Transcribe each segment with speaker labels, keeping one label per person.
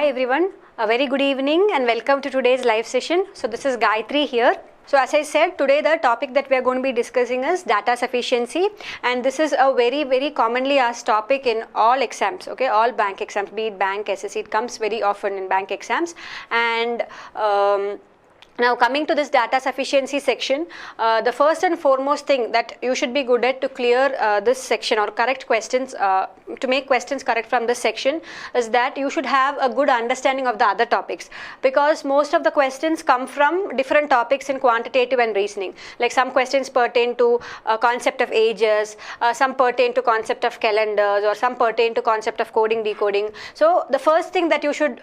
Speaker 1: Hi everyone, a very good evening and welcome to today's live session. So this is Gayatri here. So as I said, today the topic that we are going to be discussing is data sufficiency, and this is a very commonly asked topic in all exams, okay, all bank exams, be it bank, SSC, it comes very often in bank exams. And now coming to this data sufficiency section, the first and foremost thing that you should be good at to clear this section or correct questions, to make questions correct from this section, is that you should have a good understanding of the other topics, because most of the questions come from different topics in quantitative and reasoning. Like some questions pertain to concept of ages, some pertain to concept of calendars, or some pertain to concept of coding, decoding. So the first thing that you should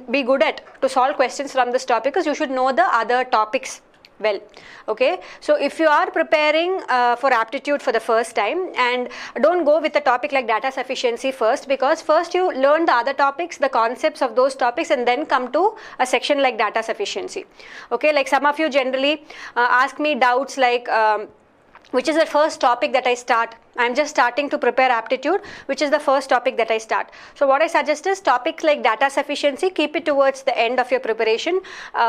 Speaker 1: be good at to solve questions from this topic is you should know the other topics well. Okay, so if you are preparing for aptitude for the first time, and don't go with a topic like data sufficiency first, because first you learn the other topics, the concepts of those topics, and then come to a section like data sufficiency. Okay, like some of you generally ask me doubts like which is the first topic that I start. I'm just starting to prepare aptitude, which is the first topic that I start. So what I suggest is topics like data sufficiency, keep it towards the end of your preparation.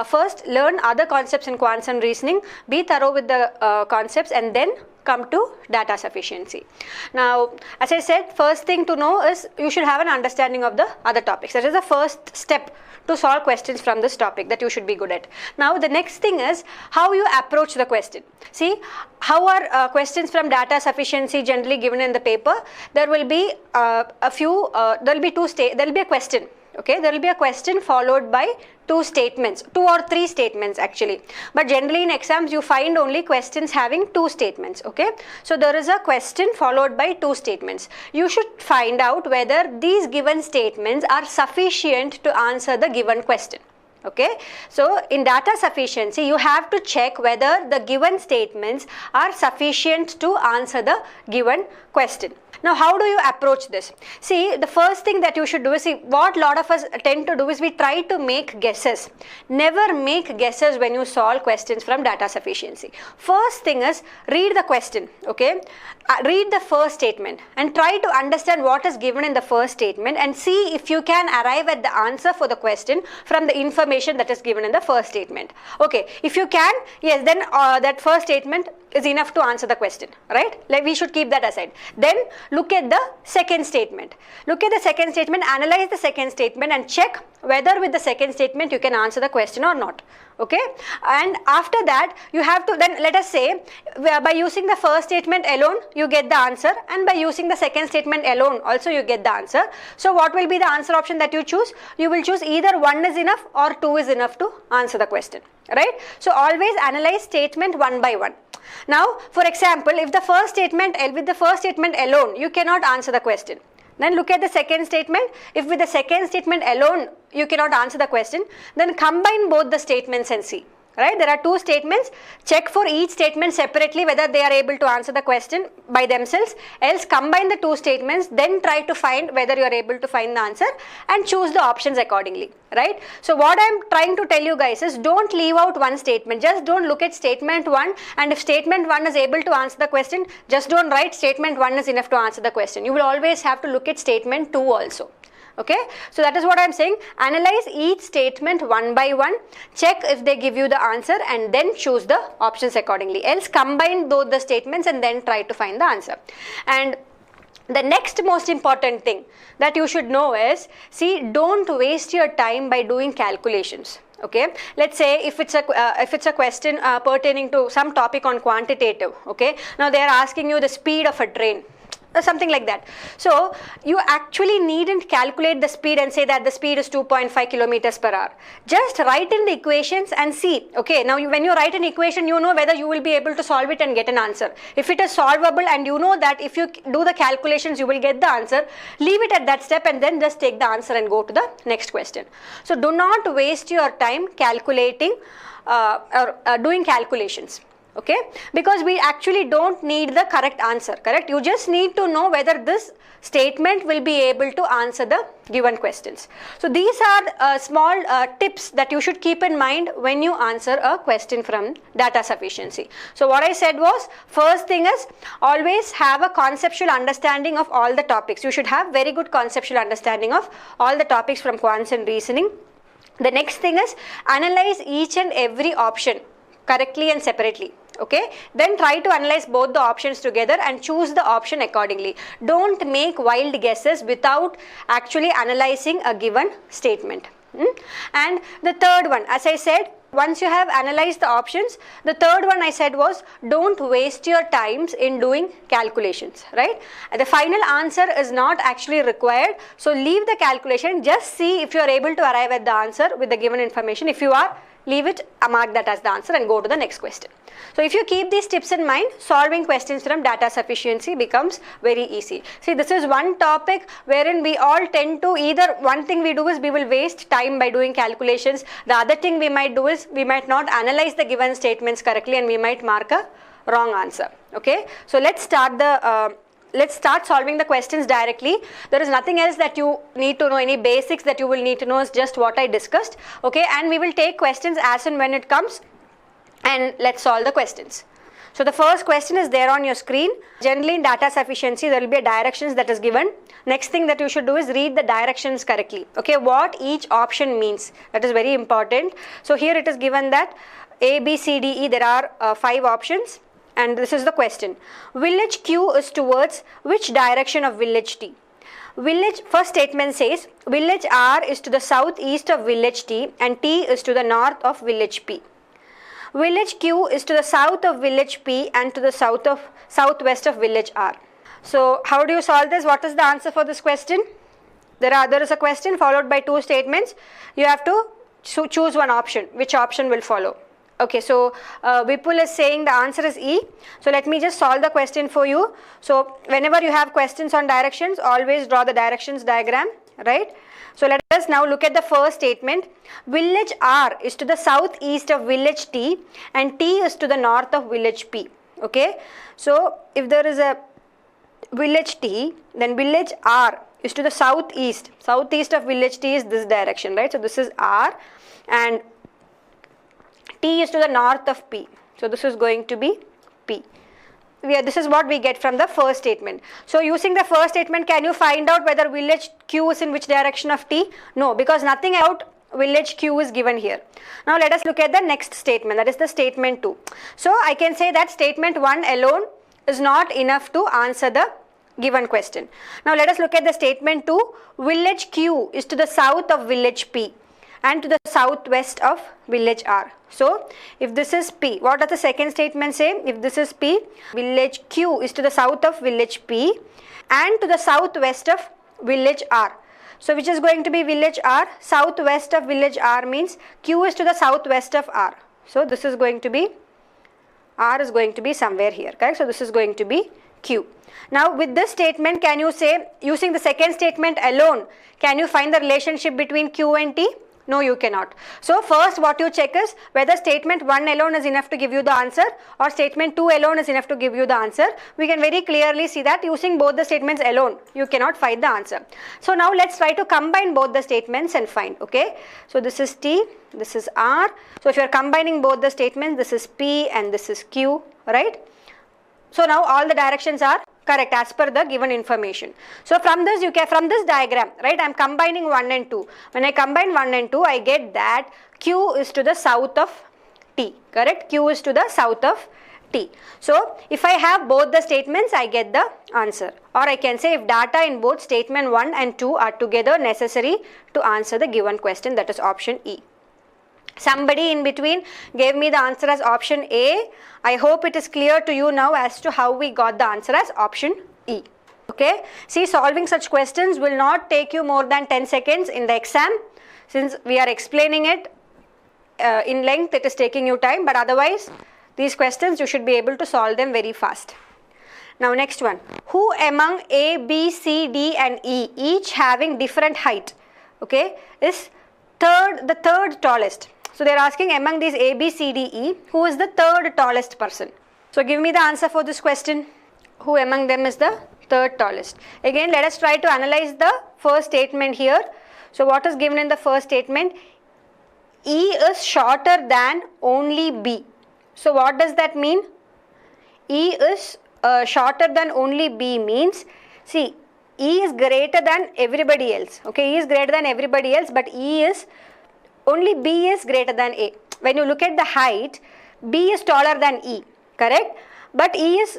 Speaker 1: First learn other concepts in quants and reasoning, be thorough with the concepts, and then come to data sufficiency. Now, as I said, first thing to know is you should have an understanding of the other topics. That is the first step to solve questions from this topic that you should be good at. Now, the next thing is how you approach the question. See, how are questions from data sufficiency generally given in the paper? There will be there will be a question. Okay, there will be a question followed by two statements, two or three statements actually, but generally in exams you find only questions having two statements. Okay, so there is a question followed by two statements. You should find out whether these given statements are sufficient to answer the given question. Okay, so in data sufficiency you have to check whether the given statements are sufficient to answer the given question. Now, how do you approach this? See, the first thing that you should do is, see, what a lot of us tend to do is we try to make guesses. Never make guesses when you solve questions from data sufficiency. First thing is, read the question, okay? Read the first statement and try to understand what is given in the first statement, and see if you can arrive at the answer for the question from the information that is given in the first statement. Okay, if you can, yes, then that first statement is enough to answer the question, right? Like, we should keep that aside. Then look at the second statement. Look at the second statement, analyze the second statement, and check whether with the second statement you can answer the question or not. Okay, and after that you have to then, let us say, by using the first statement alone you get the answer, and by using the second statement alone also you get the answer. So what will be the answer option that you choose? You will choose either 1 is enough or 2 is enough to answer the question, right? So always analyze statement one by one. Now, for example, if the first statement, with the first statement alone you cannot answer the question, then look at the second statement. If with the second statement alone you cannot answer the question, then combine both the statements and see. Right, there are two statements. Check for each statement separately whether they are able to answer the question by themselves, else combine the two statements, then try to find whether you are able to find the answer and choose the options accordingly. Right, so what I am trying to tell you guys is, don't leave out one statement. Just don't look at statement 1, and if statement 1 is able to answer the question, just don't write statement 1 is enough to answer the question. You will always have to look at statement 2 also. Okay, so that is what I am saying. Analyze each statement one by one, check if they give you the answer, and then choose the options accordingly. Else combine both the statements and then try to find the answer. And the next most important thing that you should know is, see, don't waste your time by doing calculations. Okay, let's say if it's a question pertaining to some topic on quantitative. Okay, now they are asking you the speed of a train, or something like that. So you actually needn't calculate the speed and say that the speed is 2.5 kilometers per hour. Just write in the equations and see. Okay, now when you write an equation, you know whether you will be able to solve it and get an answer. If it is solvable and you know that if you do the calculations you will get the answer, leave it at that step and then just take the answer and go to the next question. So do not waste your time calculating or doing calculations. okay, because we actually don't need the correct answer, correct? You just need to know whether this statement will be able to answer the given questions. So these are small tips that you should keep in mind when you answer a question from data sufficiency. So what I said was, first thing is always have a conceptual understanding of all the topics. You should have very good conceptual understanding of all the topics from quants and reasoning. The next thing is analyze each and every option correctly and separately. Okay, then try to analyze both the options together and choose the option accordingly. Don't make wild guesses without actually analyzing a given statement. And the third one, as I said, once you have analyzed the options, the third one I said was, don't waste your times in doing calculations, right? The final answer is not actually required, so leave the calculation, just see if you are able to arrive at the answer with the given information. If you are, leave it, mark that as the answer and go to the next question. So if you keep these tips in mind, solving questions from data sufficiency becomes very easy. See, this is one topic wherein we all tend to, either one thing we do is we will waste time by doing calculations. The other thing we might do is we might not analyze the given statements correctly and we might mark a wrong answer. Okay, so let's start solving the questions directly. There is nothing else that you need to know, any basics that you will need to know, is just what I discussed. Okay, and we will take questions as and when it comes, and let's solve the questions. So the first question is there on your screen. Generally in data sufficiency there will be a directions that is given. Next thing that you should do is read the directions correctly. Okay, what each option means, that is very important. So here it is given that A, B, C, D, E, there are 5 options. And this is the question. Village Q is towards which direction of village T? First statement says, village R is to the southeast of village T and T is to the north of village P. Village Q is to the south of village P and to the southwest of village R. So how do you solve this? What is the answer for this question? There is a question followed by 2 statements. You have to choose one option. Which option will follow? Okay, so Vipul is saying the answer is E. So let me just solve the question for you. So whenever you have questions on directions, always draw the directions diagram, right? So let us now look at the first statement. Village R is to the southeast of village T and T is to the north of village P. Okay, so if there is a village T, then village R is to the southeast. Southeast of village T is this direction, right? So this is R and T is to the north of P. So this is going to be P. This is what we get from the first statement. So using the first statement, can you find out whether village Q is in which direction of T? No, because nothing about village Q is given here. Now let us look at the next statement, that is the statement 2. So I can say that statement 1 alone is not enough to answer the given question. Now let us look at the statement 2. Village Q is to the south of village P and to the southwest of village R. So if this is P, what does the second statement say? If this is P, village Q is to the south of village P and to the southwest of village R. So which is going to be village R? Southwest of village R means Q is to the southwest of R. So this is going to be, R is going to be somewhere here, correct? So this is going to be Q. Now with this statement, can you say, using the second statement alone, can you find the relationship between Q and T? No, you cannot. So first what you check is whether statement 1 alone is enough to give you the answer or statement 2 alone is enough to give you the answer. We can very clearly see that using both the statements alone, you cannot find the answer. So now let's try to combine both the statements and find, okay. So this is T, this is R. So if you are combining both the statements, this is P and this is Q, right. So now all the directions are correct as per the given information. So from this from this diagram, right, I am combining 1 and 2. When I combine 1 and 2, I get that Q is to the south of T, correct? Q is to the south of T. So if I have both the statements, I get the answer. Or I can say if data in both statement 1 and 2 are together necessary to answer the given question, that is option E. Somebody in between gave me the answer as option A. I hope it is clear to you now as to how we got the answer as option E. Okay. See, solving such questions will not take you more than 10 seconds in the exam. Since we are explaining it in length, it is taking you time, but otherwise these questions you should be able to solve them very fast. Now next one. Who among A, B, C, D and E, each having different height, okay, is the third tallest? So they are asking among these A, B, C, D, E, who is the third tallest person? So give me the answer for this question. Who among them is the third tallest? Again, let us try to analyze the first statement here. So what is given in the first statement? E is shorter than only B. So what does that mean? E is shorter than only B means, see, E is greater than everybody else. Okay, E is greater than everybody else, but only B is greater than A. When you look at the height, B is taller than E, correct? But E is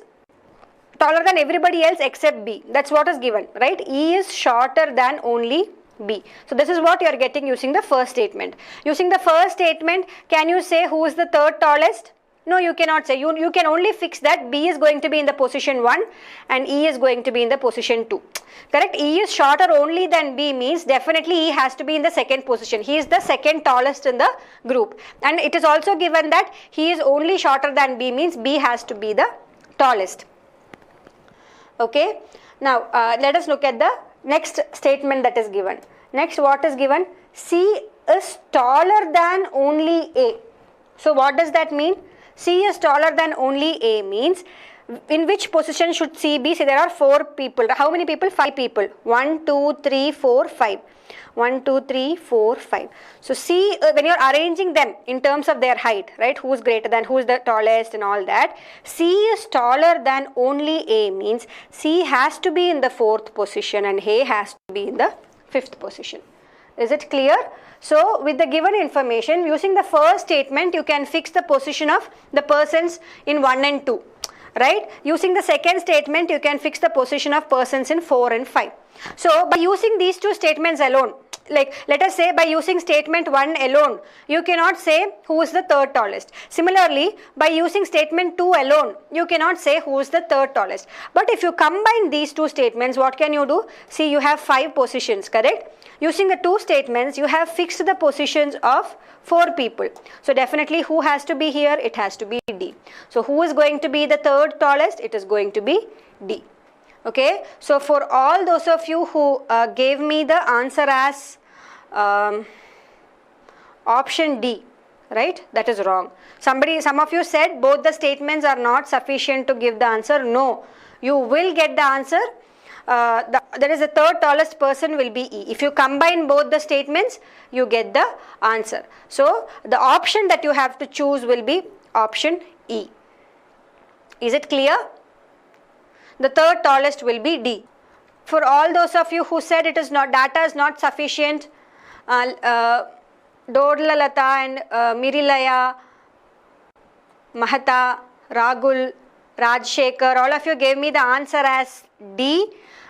Speaker 1: taller than everybody else except B. That's what is given, right? E is shorter than only B. So this is what you are getting using the first statement. Using the first statement, can you say who is the third tallest? No, you cannot say. You can only fix that B is going to be in the position 1 and E is going to be in the position 2. Correct? E is shorter only than B means definitely E has to be in the second position. He is the second tallest in the group. And it is also given that he is only shorter than B means B has to be the tallest. Okay. Now let us look at the next statement that is given. Next, what is given? C is taller than only A. So what does that mean? C is taller than only A means in which position should C be? See, there are 4 people. How many people? 5 people. 1, 2, 3, 4, 5. 1, 2, 3, 4, 5. So C, when you are arranging them in terms of their height, right? Who is greater than, who is the tallest and all that. C is taller than only A means C has to be in the 4th position and A has to be in the 5th position. Is it clear? So with the given information, using the first statement, you can fix the position of the persons in 1 and 2. Right? Using the second statement, you can fix the position of persons in 4 and 5. So by using these 2 statements alone, like let us say by using statement 1 alone, you cannot say who is the third tallest. Similarly, by using statement 2 alone, you cannot say who is the third tallest. But if you combine these 2 statements, what can you do? See, you have 5 positions, correct? Using the 2 statements, you have fixed the positions of 4 people. So definitely who has to be here? It has to be D. So who is going to be the third tallest? It is going to be D. Okay. So for all those of you who gave me the answer as option D, right? That is wrong. Some of you said both the statements are not sufficient to give the answer. No, you will get the answer. There is a third tallest person will be E. If you combine both the statements, you get the answer. So the option that you have to choose will be option E. Is it clear? The third tallest will be D. For all those of you who said it is not, data is not sufficient, Dodla Lata and Mirilaya, Mahata, Ragul, Rajshekhar, all of you gave me the answer as D.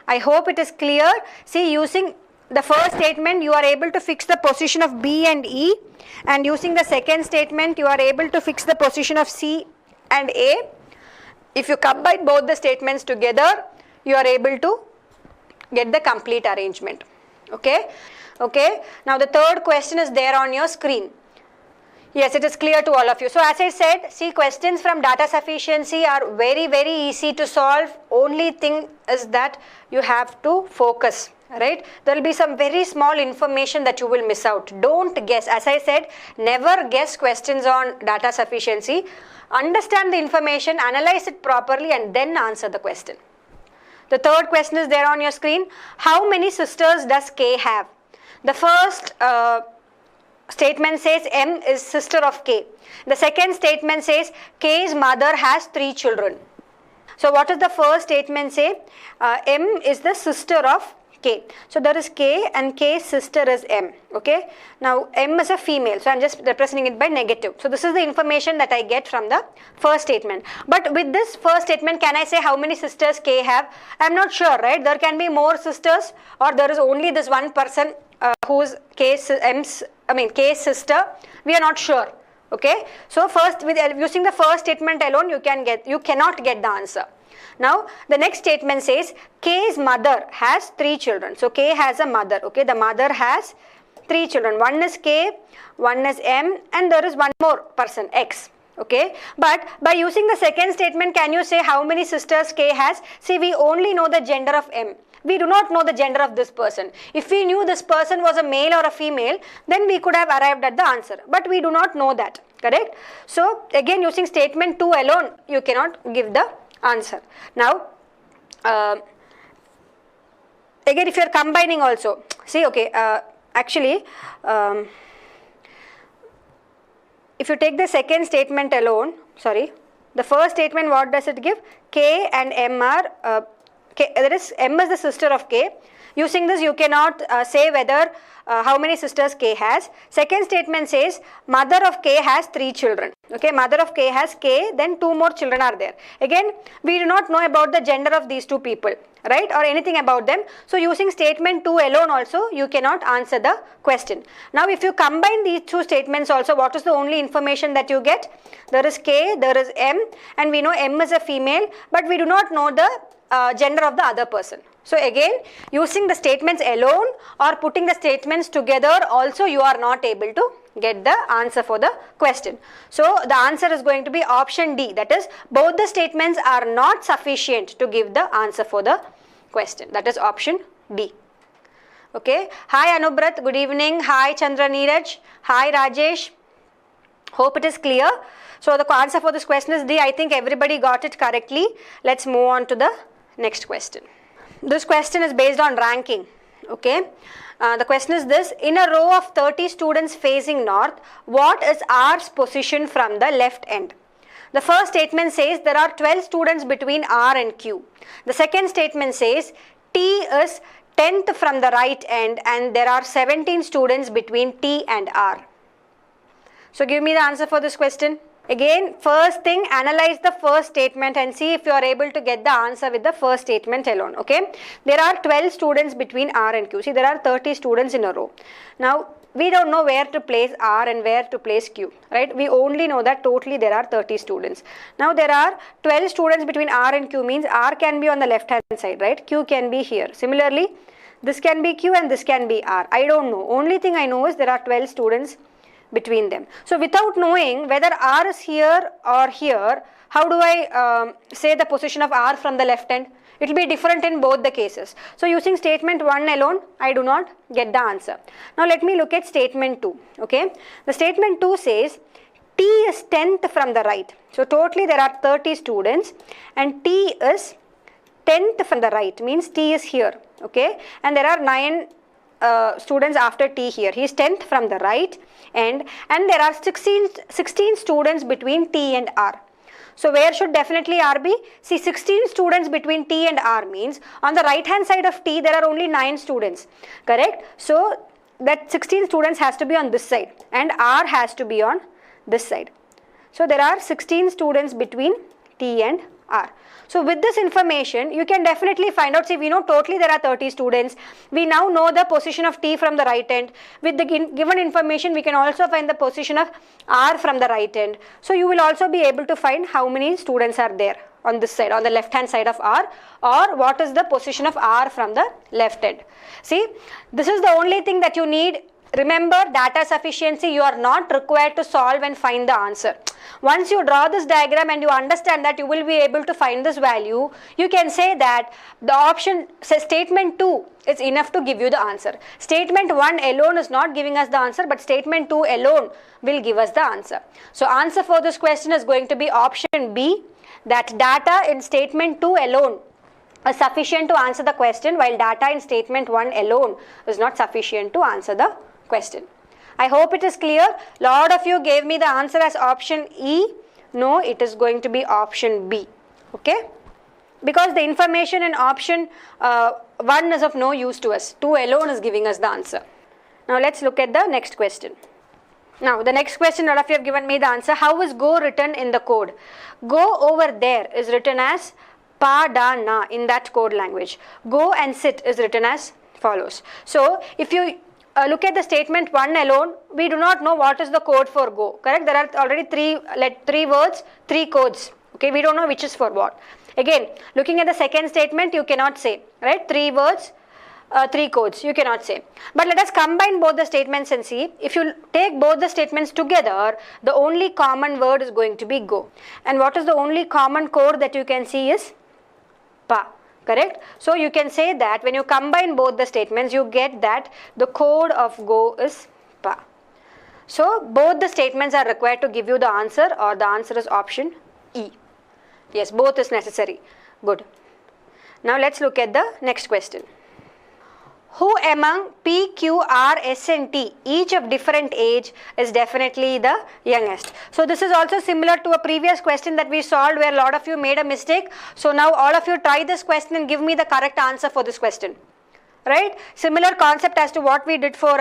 Speaker 1: I hope it is clear. See, using the first statement, you are able to fix the position of B and E, and using the second statement, you are able to fix the position of C and A. If you combine both the statements together, you are able to get the complete arrangement. Okay? Okay. Now the third question is there on your screen. Yes, it is clear to all of you. So as I said, see, questions from data sufficiency are very, very easy to solve. Only thing is that you have to focus, right? There will be some very small information that you will miss out. Don't guess. As I said, never guess questions on data sufficiency. Understand the information, analyze it properly, and then answer the question. The third question is there on your screen. How many sisters does K have? The first statement says M is sister of K. The second statement says K's mother has 3 children. So what does the first statement say? M is the sister of K. So there is K and K's sister is M. Okay. Now M is a female. So I am just representing it by negative. So this is the information that I get from the first statement. But with this first statement, can I say how many sisters K have? I am not sure, right? There can be more sisters, or there is only this one person who's K's sister. We are not sure. Okay. So first, with using the first statement alone, you cannot get the answer. Now the next statement says K's mother has 3 children. So K has a mother. Okay, the mother has 3 children. One is K, one is M, and there is one more person, X. Okay, but by using the second statement, can you say how many sisters K has? See, we only know the gender of M. We do not know the gender of this person. If we knew this person was a male or a female, then we could have arrived at the answer. But we do not know that, correct? So again, using statement 2 alone, you cannot give the answer. Now, again, if you are combining also, see, okay, actually, if you take the second statement alone, sorry, the first statement, what does it give? K and M are, that is, M is the sister of K. Using this, you cannot say whether how many sisters K has. Second statement says mother of K has 3 children. Okay, mother of K has K, then 2 more children are there. Again, we do not know about the gender of these 2 people, right, or anything about them. So using statement 2 alone also, you cannot answer the question. Now if you combine these 2 statements also, what is the only information that you get? There is K, there is M, and we know M is a female, but we do not know the gender of the other person. So again, using the statements alone or putting the statements together also, you are not able to get the answer for the question. So the answer is going to be option D, that is, both the statements are not sufficient to give the answer for the question. That is option D. Okay. Hi Anubrat, good evening. Hi Chandra Neeraj. Hi Rajesh. Hope it is clear. So the answer for this question is D. I think everybody got it correctly. Let's move on to the next question. This question is based on ranking. Okay. The question is this: in a row of 30 students facing north, what is R's position from the left end? The first statement says there are 12 students between R and Q. The second statement says T is 10th from the right end and there are 17 students between T and R. So give me the answer for this question. Again, first thing, analyze the first statement and see if you are able to get the answer with the first statement alone. Okay, there are 12 students between R and Q. See, there are 30 students in a row. Now, we don't know where to place R and where to place Q, right? We only know that totally there are 30 students. Now, there are 12 students between R and Q, means R can be on the left hand side, right? Q can be here. Similarly, this can be Q and this can be R. I don't know. Only thing I know is there are 12 students between them. So without knowing whether R is here or here, how do I say the position of R from the left end? It will be different in both the cases. So using statement 1 alone, I do not get the answer. Now let me look at statement 2. Okay, the statement 2 says T is 10th from the right. So totally there are 30 students and T is 10th from the right, means T is here. Okay, and there are 9 students after T here. He is 10th from the right end and there are 16 students between T and R. So where should definitely R be? See, 16 students between T and R means on the right hand side of T there are only 9 students, correct? So that 16 students has to be on this side and R has to be on this side. So there are 16 students between T and R. So with this information, you can definitely find out, see, we know totally there are 30 students. We now know the position of T from the right end. With the given information, we can also find the position of R from the right end. So you will also be able to find how many students are there on this side, on the left hand side of R, or what is the position of R from the left end. See, this is the only thing that you need. Remember, data sufficiency, you are not required to solve and find the answer. Once you draw this diagram and you understand that you will be able to find this value, you can say that the option, say statement 2 is enough to give you the answer. Statement 1 alone is not giving us the answer, but statement 2 alone will give us the answer. So answer for this question is going to be option B, that data in statement 2 alone is sufficient to answer the question, while data in statement 1 alone is not sufficient to answer the question. I hope it is clear. Lot of you gave me the answer as option E. No, it is going to be option B. Okay, because the information in option 1 is of no use to us. 2 alone is giving us the answer. Now let's look at the next question. Now the next question, a lot of you have given me the answer. How is go written in the code? Go over there is written as pa da na in that code language. Go and sit is written as follows. So if you look at the statement 1 alone, we do not know what is the code for go, correct? There are already three words, 3 codes. Okay, we don't know which is for what. Again, looking at the second statement, you cannot say, right? 3 words, 3 codes, you cannot say. But let us combine both the statements and see. If you take both the statements together, the only common word is going to be go. And what is the only common code that you can see is pa. correct? So you can say that when you combine both the statements, you get that the code of go is pa. So both the statements are required to give you the answer, or the answer is option E. Yes, both is necessary. Good. Now let's look at the next question. Who among P, Q, R, S and T, each of different age, is definitely the youngest? So this is also similar to a previous question that we solved where a lot of you made a mistake. So now all of you try this question and give me the correct answer for this question. Right? Similar concept as to what we did for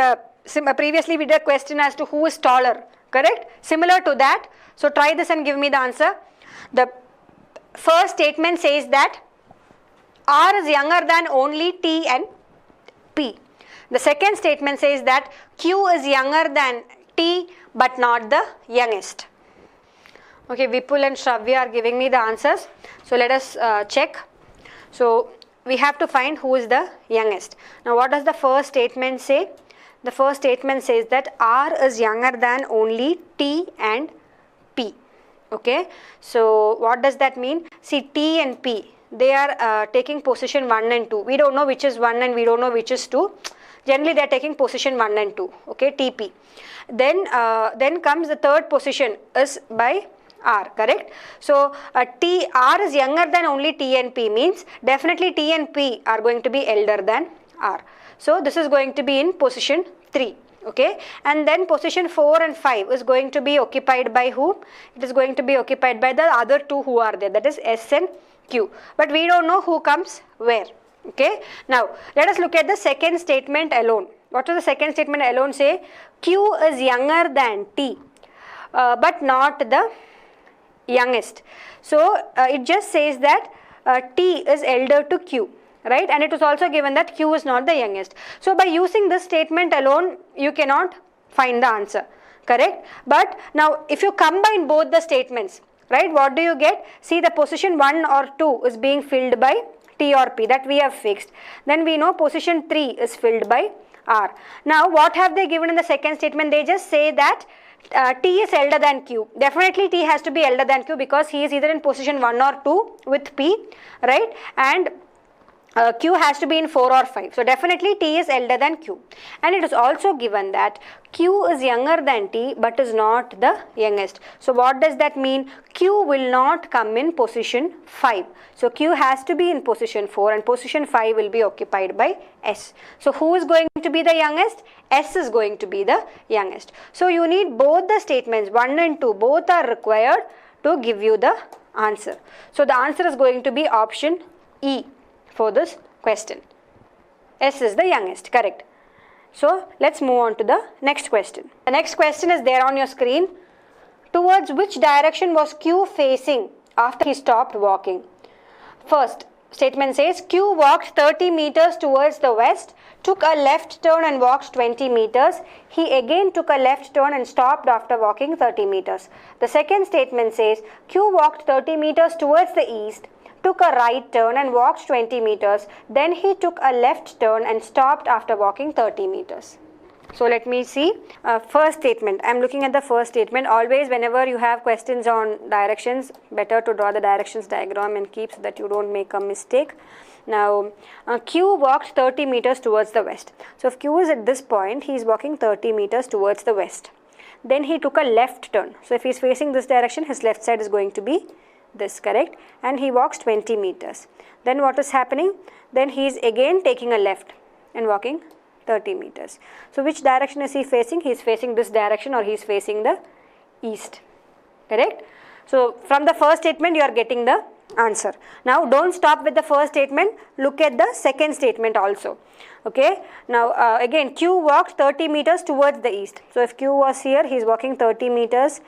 Speaker 1: previously we did a question as to who is taller. Correct? Similar to that. So try this and give me the answer. The first statement says that R is younger than only T and P. The second statement says that Q is younger than T but not the youngest. Okay, Vipul and Shravya are giving me the answers. So let us check. So we have to find who is the youngest. Now what does the first statement say? The first statement says that R is younger than only T and P. Okay, so what does that mean? See, T and P, they are taking position 1 and 2. We don't know which is 1 and we don't know which is 2. Generally they are taking position 1 and 2. Okay, TP. Then comes the third position is by R, correct? So R is younger than only T and P means definitely T and P are going to be elder than R. So this is going to be in position 3. Okay, and then position 4 and 5 is going to be occupied by who? It is going to be occupied by the other two who are there, that is S and Q. But we don't know who comes where. Okay, now let us look at the second statement alone. What does the second statement alone say? Q is younger than T, but not the youngest. So it just says that T is elder to Q. Right, and it was also given that Q is not the youngest. So by using this statement alone, you cannot find the answer, correct? But now if you combine both the statements, right, what do you get? See, the position 1 or 2 is being filled by T or P, that we have fixed. Then we know position 3 is filled by R. Now what have they given in the second statement? They just say that T is elder than Q. Definitely T has to be elder than Q because he is either in position 1 or 2 with P, right? And Q has to be in 4 or 5. So definitely T is elder than Q. And it is also given that Q is younger than T but is not the youngest. So what does that mean? Q will not come in position 5. So Q has to be in position 4 and position 5 will be occupied by S. So who is going to be the youngest? S is going to be the youngest. So you need both the statements 1 and 2, both are required to give you the answer. So the answer is going to be option E for this question. S is the youngest, correct. So let's move on to the next question. The next question is there on your screen. Towards which direction was Q facing after he stopped walking? First statement says Q walked 30 meters towards the west, took a left turn and walked 20 meters. He again took a left turn and stopped after walking 30 meters. The second statement says Q walked 30 meters towards the east, took a right turn and walked 20 meters. Then he took a left turn and stopped after walking 30 meters. So let me see. First statement. I am looking at the first statement. Always whenever you have questions on directions, better to draw the directions diagram and keep so that you don't make a mistake. Now Q walked 30 meters towards the west. So if Q is at this point, he is walking 30 meters towards the west. Then he took a left turn. So if he is facing this direction, his left side is going to be this, correct? And he walks 20 meters. Then what is happening? Then he is again taking a left and walking 30 meters. So which direction is he facing? He is facing this direction or he is facing the east, correct? So from the first statement you are getting the answer. Now don't stop with the first statement, look at the second statement also. Okay, now again Q walked 30 meters towards the east. So if Q was here, he is walking 30 meters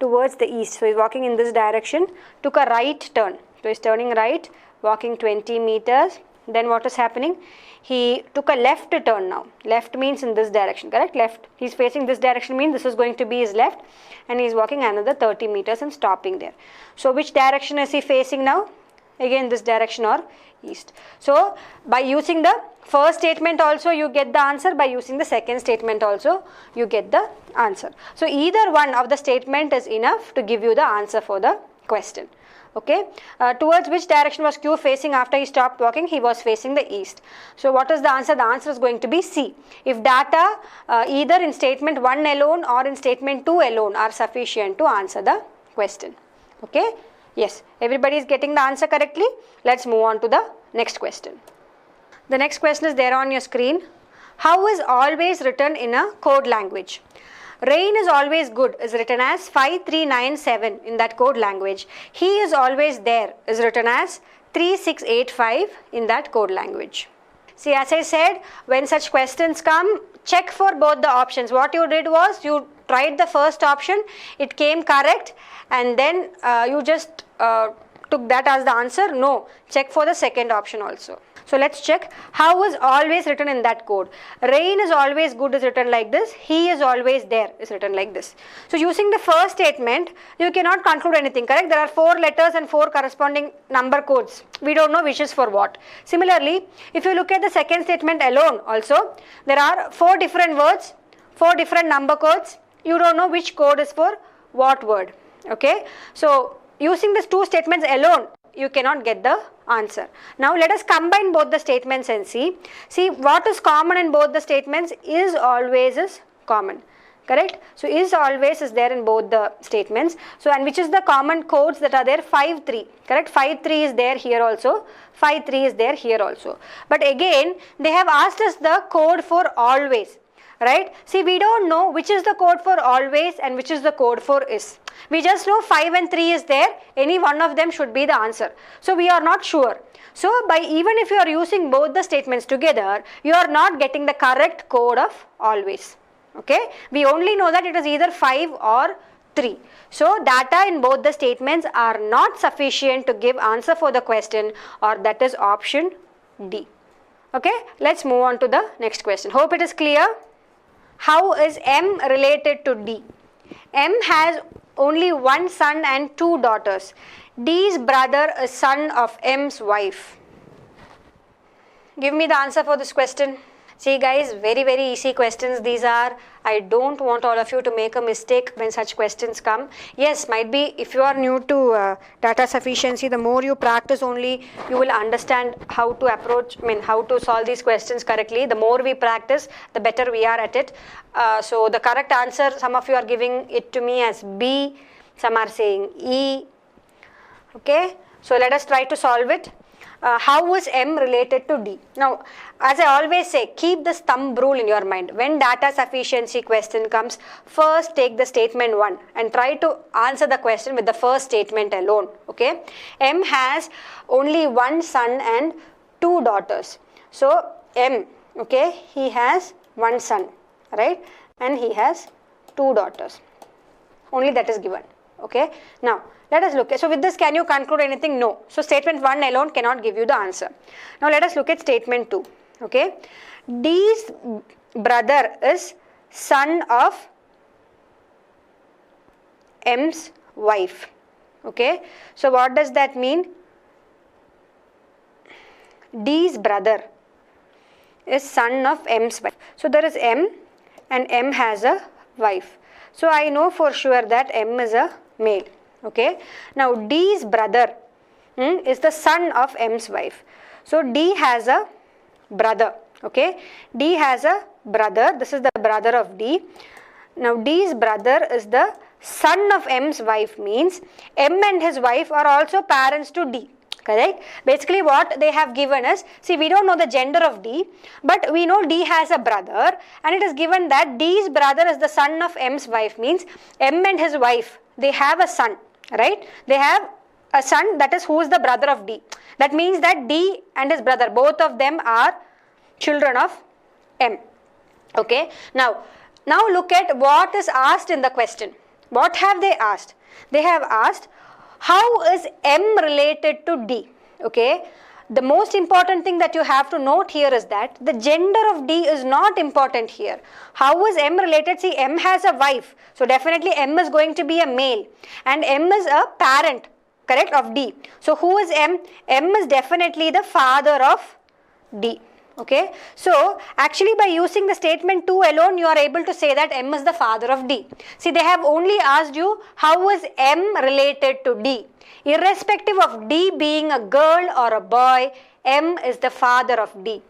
Speaker 1: towards the east. So he is walking in this direction, took a right turn. So he is turning right, walking 20 meters. Then what is happening? He took a left turn now. Left means in this direction, correct? Left. He is facing this direction means this is going to be his left. And he is walking another 30 meters and stopping there. So which direction is he facing now? Again this direction or east. So by using the first statement also you get the answer. By using the second statement also you get the answer. So either one of the statement is enough to give you the answer for the question. Okay, towards which direction was Q facing after he stopped walking? He was facing the east. So what is the answer? The answer is going to be C. If data either in statement 1 alone or in statement 2 alone are sufficient to answer the question. Okay, yes, everybody is getting the answer correctly. Let's move on to the next question. The next question is there on your screen. How is always written in a code language? Rain is always good is written as 5397 in that code language. He is always there is written as 3685 in that code language. See, as I said, when such questions come, check for both the options. What you did was you tried the first option, it came correct, and then you just took that as the answer. No, check for the second option also. So let's check. How is always written in that code? Rain is always good is written like this. He is always there is written like this. So using the first statement, you cannot conclude anything, correct? There are 4 letters and 4 corresponding number codes. We don't know which is for what. Similarly, if you look at the second statement alone also, there are 4 different words, 4 different number codes. You don't know which code is for what word. Okay. So using these 2 statements alone, you cannot get the answer. Now let us combine both the statements and see. See what is common in both the statements. Is always is common, correct? So is always is there in both the statements. So and which is the common codes that are there? 5 3, correct? 5 3 is there here also. 5 3 is there here also. But again they have asked us the code for always. Right? See, we don't know which is the code for always and which is the code for is. We just know 5 and 3 is there. Any one of them should be the answer. So we are not sure. So by even if you are using both the statements together, you are not getting the correct code of always. Okay? We only know that it is either 5 or 3. So data in both the statements are not sufficient to give answer for the question, or that is option D. Okay? Let's move on to the next question. Hope it is clear. How is M related to D? M has only one son and 2 daughters. D's brother is son of M's wife. Give me the answer for this question. See guys, very easy questions these are. I don't want all of you to make a mistake when such questions come. Yes, might be if you are new to data sufficiency, the more you practice only you will understand how to approach, how to solve these questions correctly. The more we practice, the better we are at it. So the correct answer, some of you are giving it to me as B, some are saying E. Okay, so let us try to solve it. How is M related to D? Now, as I always say, keep this thumb rule in your mind. When data sufficiency question comes, first take the statement 1 and try to answer the question with the first statement alone. Okay, M has only one son and 2 daughters. So M, okay, he has one son, right, and he has 2 daughters. Only that is given. Okay, now let us look at, so with this can you conclude anything? No. So statement 1 alone cannot give you the answer. Now let us look at statement 2. Okay, D's brother is son of M's wife. Okay, so what does that mean? D's brother is son of M's wife. So there is M and M has a wife. So I know for sure that M is a male. Okay, now D's brother is the son of M's wife. So D has a brother. Okay, D has a brother. This is the brother of D. Now D's brother is the son of M's wife, means M and his wife are also parents to D. Correct? Basically what they have given is, see, we don't know the gender of D, but we know D has a brother, and it is given that D's brother is the son of M's wife, means M and his wife, they have a son, right? They have a son, that is who is the brother of D. That means that D and his brother, both of them are children of M. Okay, now look at what is asked in the question. What have they asked? They have asked, how is M related to D? Okay, the most important thing that you have to note here is that the gender of D is not important here. How is M related? See, M has a wife, so definitely M is going to be a male, and M is a parent, correct, of D. So who is M? M is definitely the father of D. Okay, so actually by using the statement 2 alone, you are able to say that M is the father of D. See, they have only asked you how is M related to D. Irrespective of D being a girl or a boy, M is the father of D.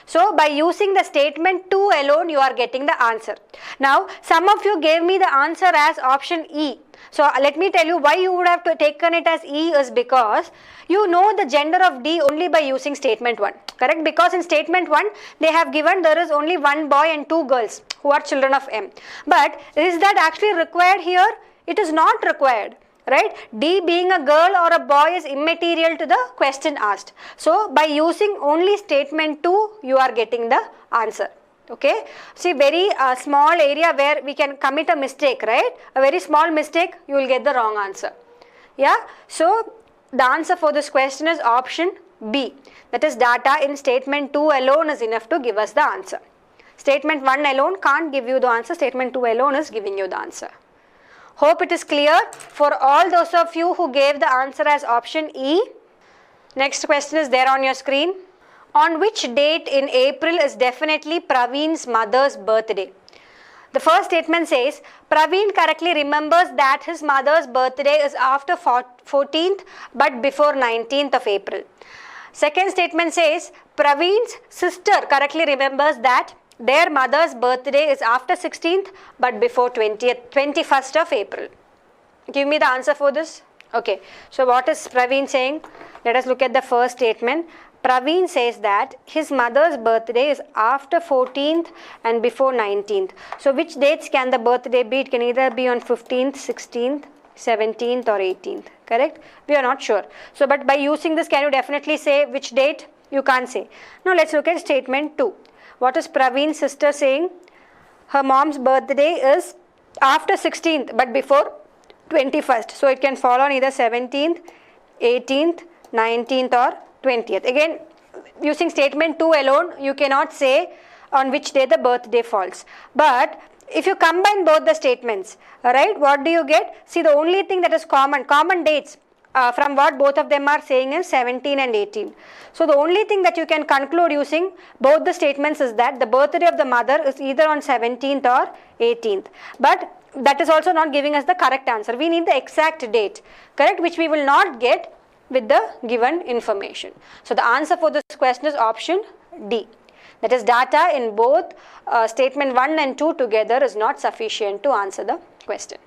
Speaker 1: So by using the statement 2 alone, you are getting the answer. Now, some of you gave me the answer as option E. So let me tell you why you would have taken it as E is because you know the gender of D only by using statement 1. Correct? Because in statement 1, they have given there is only one boy and two girls who are children of M. But is that actually required here? It is not required. Right? D being a girl or a boy is immaterial to the question asked. So by using only statement 2, you are getting the answer. Okay. See, very small area where we can commit a mistake, right? A very small mistake, you will get the wrong answer. Yeah. So the answer for this question is option B. That is, data in statement 2 alone is enough to give us the answer. Statement 1 alone can't give you the answer. Statement 2 alone is giving you the answer. Hope it is clear for all those of you who gave the answer as option E. Next question is there on your screen. On which date in April is definitely Praveen's mother's birthday? The first statement says, Praveen correctly remembers that his mother's birthday is after 14th but before 19th of April. Second statement says, Praveen's sister correctly remembers that their mother's birthday is after 16th but before 21st of April. Give me the answer for this. Okay, so what is Praveen saying? Let us look at the first statement. Praveen says that his mother's birthday is after 14th and before 19th. So which dates can the birthday be? It can either be on 15th, 16th, 17th or 18th. Correct? We are not sure. So but by using this, can you definitely say which date? You can't say. Now let's look at statement 2. What is Praveen's sister saying? Her mom's birthday is after 16th but before 21st. So it can fall on either 17th, 18th, 19th or 20th. Again, using statement 2 alone, you cannot say on which day the birthday falls. But if you combine both the statements, right, what do you get? See, the only thing that is common dates from what both of them are saying is 17 and 18. So the only thing that you can conclude using both the statements is that the birthday of the mother is either on 17th or 18th. But that is also not giving us the correct answer. We need the exact date, correct, which we will not get with the given information. So the answer for this question is option D. That is, data in both statement 1 and 2 together is not sufficient to answer the question.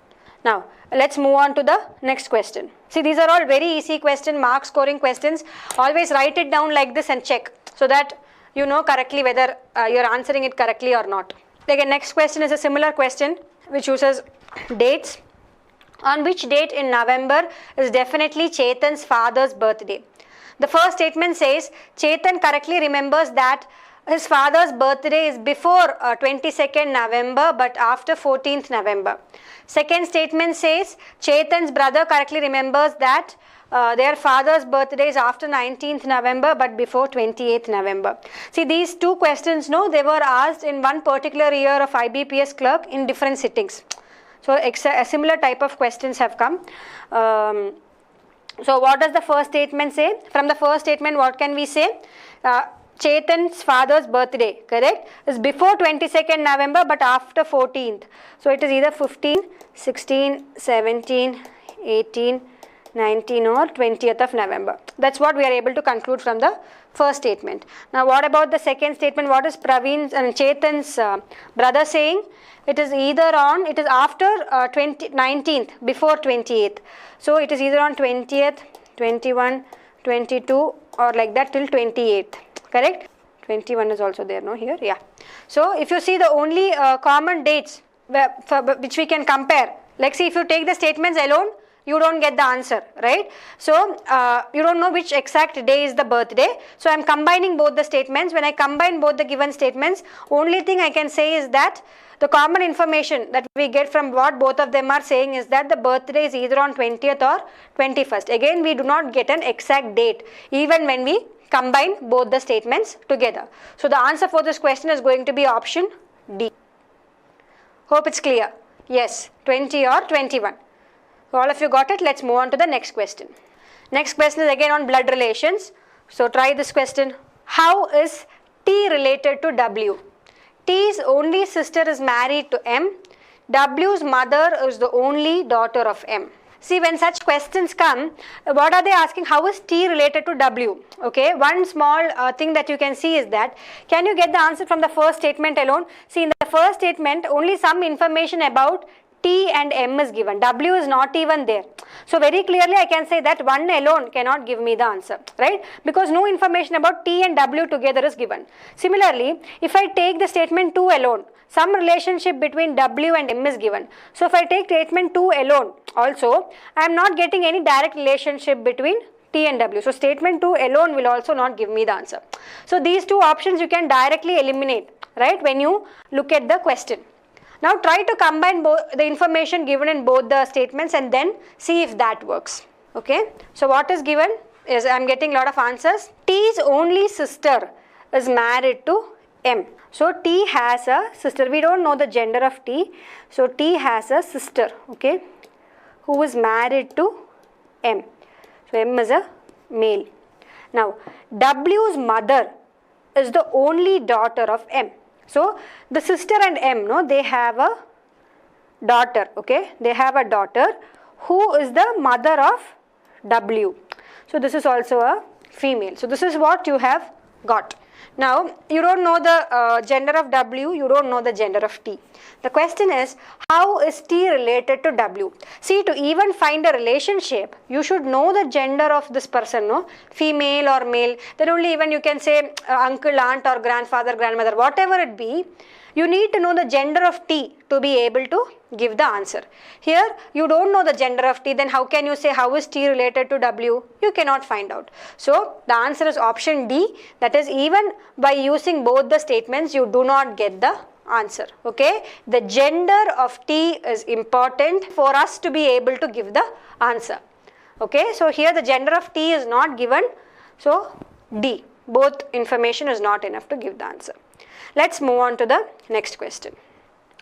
Speaker 1: Now, let's move on to the next question. See, these are all very easy question, mark scoring questions. Always write it down like this and check so that you know correctly whether you are answering it correctly or not. Again, next question is a similar question which uses dates. On which date in November is definitely Chetan's father's birthday? The first statement says Chetan correctly remembers that his father's birthday is before 22nd November but after 14th November. Second statement says Chetan's brother correctly remembers that their father's birthday is after 19th November but before 28th November. See, these two questions, no, they were asked in one particular year of IBPS clerk in different sittings. So a similar type of questions have come. So what does the first statement say? From the first statement, what can we say? Chetan's father's birthday, correct, is before 22nd November but after 14th. So it is either 15, 16, 17, 18, 19 or 20th of November. That's what we are able to conclude from the first statement. Now what about the second statement? What is Praveen's and Chetan's brother saying? It is either on, it is after 19th, before 28th. So it is either on 20th, 21, 22 or like that till 28th. Correct? 21 is also there, no, here, yeah. So if you see the only common dates which we can compare, like see if you take the statements alone, you don't get the answer, right? So you don't know which exact day is the birthday. So I am combining both the statements. When I combine both the given statements, only thing I can say is that the common information that we get from what both of them are saying is that the birthday is either on 20th or 21st. Again, we do not get an exact date even when we combine both the statements together. So the answer for this question is going to be option D. Hope it's clear. Yes, 20 or 21. All of you got it. Let's move on to the next question. Next question is again on blood relations. So try this question. How is T related to W? T's only sister is married to M. W's mother is the only daughter of M. See, when such questions come, what are they asking? How is T related to W? Okay, one small thing that you can see is that, can you get the answer from the first statement alone? See, in the first statement, only some information about T and M is given. W is not even there. So very clearly I can say that one alone cannot give me the answer, right? Because no information about T and W together is given. Similarly, if I take the statement 2 alone, some relationship between W and M is given. So if I take statement 2 alone also, I am not getting any direct relationship between T and W. So statement 2 alone will also not give me the answer. So these two options you can directly eliminate, right, when you look at the question. Now try to combine both the information given in both the statements and then see if that works. Okay. So what is given is, I am getting a lot of answers. T's only sister is married to M. So T has a sister. We don't know the gender of T. So T has a sister, okay, who is married to M. So M is a male. Now W's mother is the only daughter of M. So the sister and M, no, they have a daughter, okay, they have a daughter who is the mother of W. So this is also a female. So this is what you have got. Now you don't know the gender of W, you don't know the gender of T. The question is, how is T related to W? See, to even find a relationship, you should know the gender of this person, no, female or male. Then only even you can say uncle, aunt or grandfather, grandmother, whatever it be. You need to know the gender of T to be able to give the answer. Here you don't know the gender of T, then how can you say how is T related to W? You cannot find out. So the answer is option D, that is, even by using both the statements you do not get the answer. Okay, the gender of T is important for us to be able to give the answer. Okay, so here the gender of T is not given, so D, both information is not enough to give the answer. Let's move on to the next question.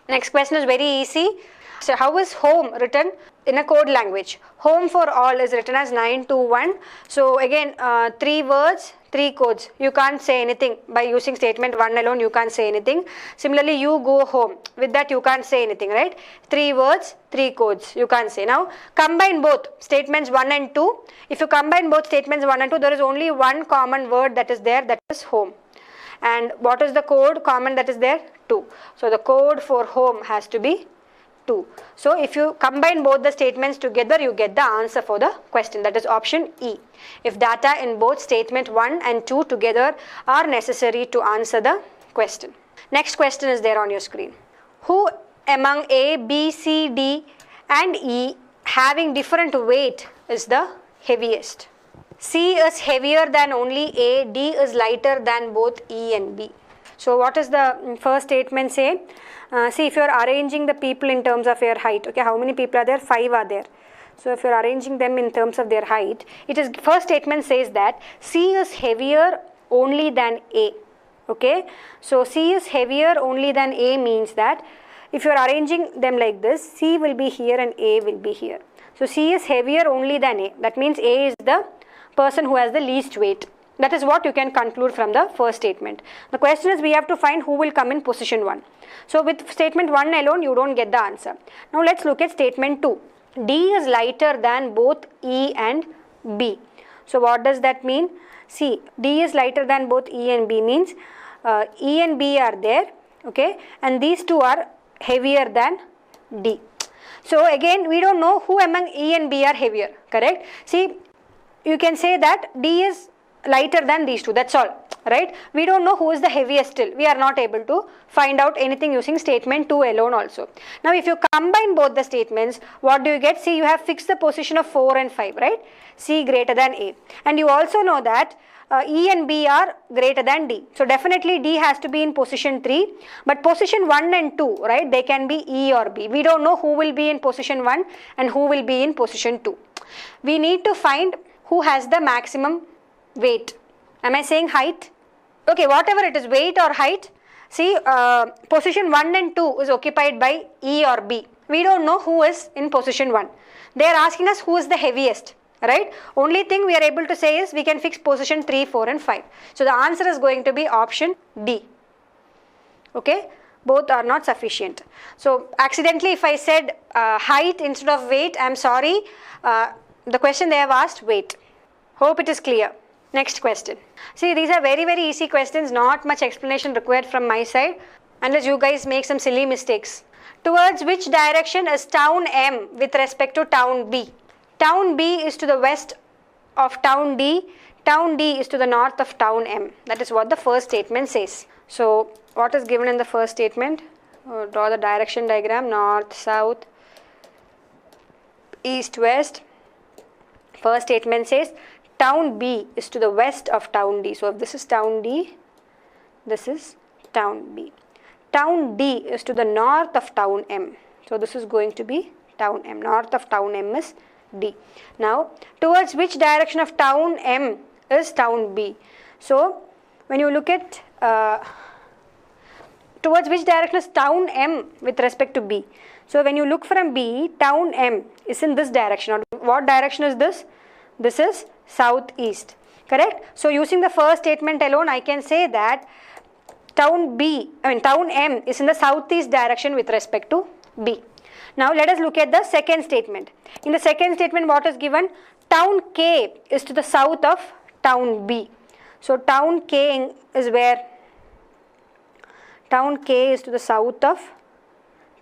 Speaker 1: Next question is very easy. So how is home written in a code language? Home for all is written as 921. So again 3 words, 3 codes. You can't say anything by using statement 1 alone, you can't say anything. Similarly, you go home, with that you can't say anything, right? 3 words, 3 codes, you can't say. Now combine both statements 1 and 2. If you combine both statements 1 and 2, there is only one common word that is there, that is home. And what is the code common that is there? 2. So the code for home has to be 2. So if you combine both the statements together, you get the answer for the question, that is option E. If data in both statement 1 and 2 together are necessary to answer the question. Next question is there on your screen. Who among A, B, C, D and E having different weight is the heaviest? C is heavier than only A, D is lighter than both E and B. So what is the first statement say? See, if you are arranging the people in terms of their height, okay, how many people are there? 5 are there. So if you are arranging them in terms of their height, it is, first statement says that C is heavier only than A. Okay, so C is heavier only than A means that if you are arranging them like this, C will be here and A will be here. So C is heavier only than A. That means A is the person who has the least weight. That is what you can conclude from the first statement. The question is, we have to find who will come in position 1. So with statement 1 alone, you don't get the answer. Now let's look at statement 2. D is lighter than both E and B. So what does that mean? See, D is lighter than both E and B means E and B are there, okay, and these two are heavier than D. So again, we don't know who among E and B are heavier, correct? See, you can say that D is lighter than these two, that's all, right? We don't know who is the heaviest still. We are not able to find out anything using statement 2 alone also. Now if you combine both the statements, what do you get? See, you have fixed the position of 4 and 5, right? C greater than A. And you also know that E and B are greater than D. So definitely D has to be in position 3. But position 1 and 2, right? They can be E or B. We don't know who will be in position 1 and who will be in position 2. We need to find who has the maximum weight. Am I saying height? Okay, whatever it is, weight or height. See, position 1 and 2 is occupied by E or B. We don't know who is in position 1. They are asking us who is the heaviest. right? Only thing we are able to say is we can fix position 3, 4 and 5. So the answer is going to be option D. Okay, both are not sufficient. So accidentally if I said height instead of weight, I am sorry, the question they have asked weight. Hope it is clear. Next question. See, these are very easy questions, not much explanation required from my side unless you guys make some silly mistakes. Towards which direction is town M with respect to town B? Town B is to the west of town D, town D is to the north of town M. That is what the first statement says. So what is given in the first statement? Draw the direction diagram, north, south, east, west. First statement says town B is to the west of town D. So if this is town D, this is town B. Town D is to the north of town M. So this is going to be town M. North of town M is D. Now towards which direction of town M is town B? So when you look at towards which direction is town M with respect to B? So when you look from B, town M is in this direction. Or what direction is this? This is southeast, correct? So using the first statement alone, I can say that town M is in the southeast direction with respect to B. Now let us look at the second statement. In the second statement, what is given? Town K is to the south of town B. So town K is where? Town K is to the south of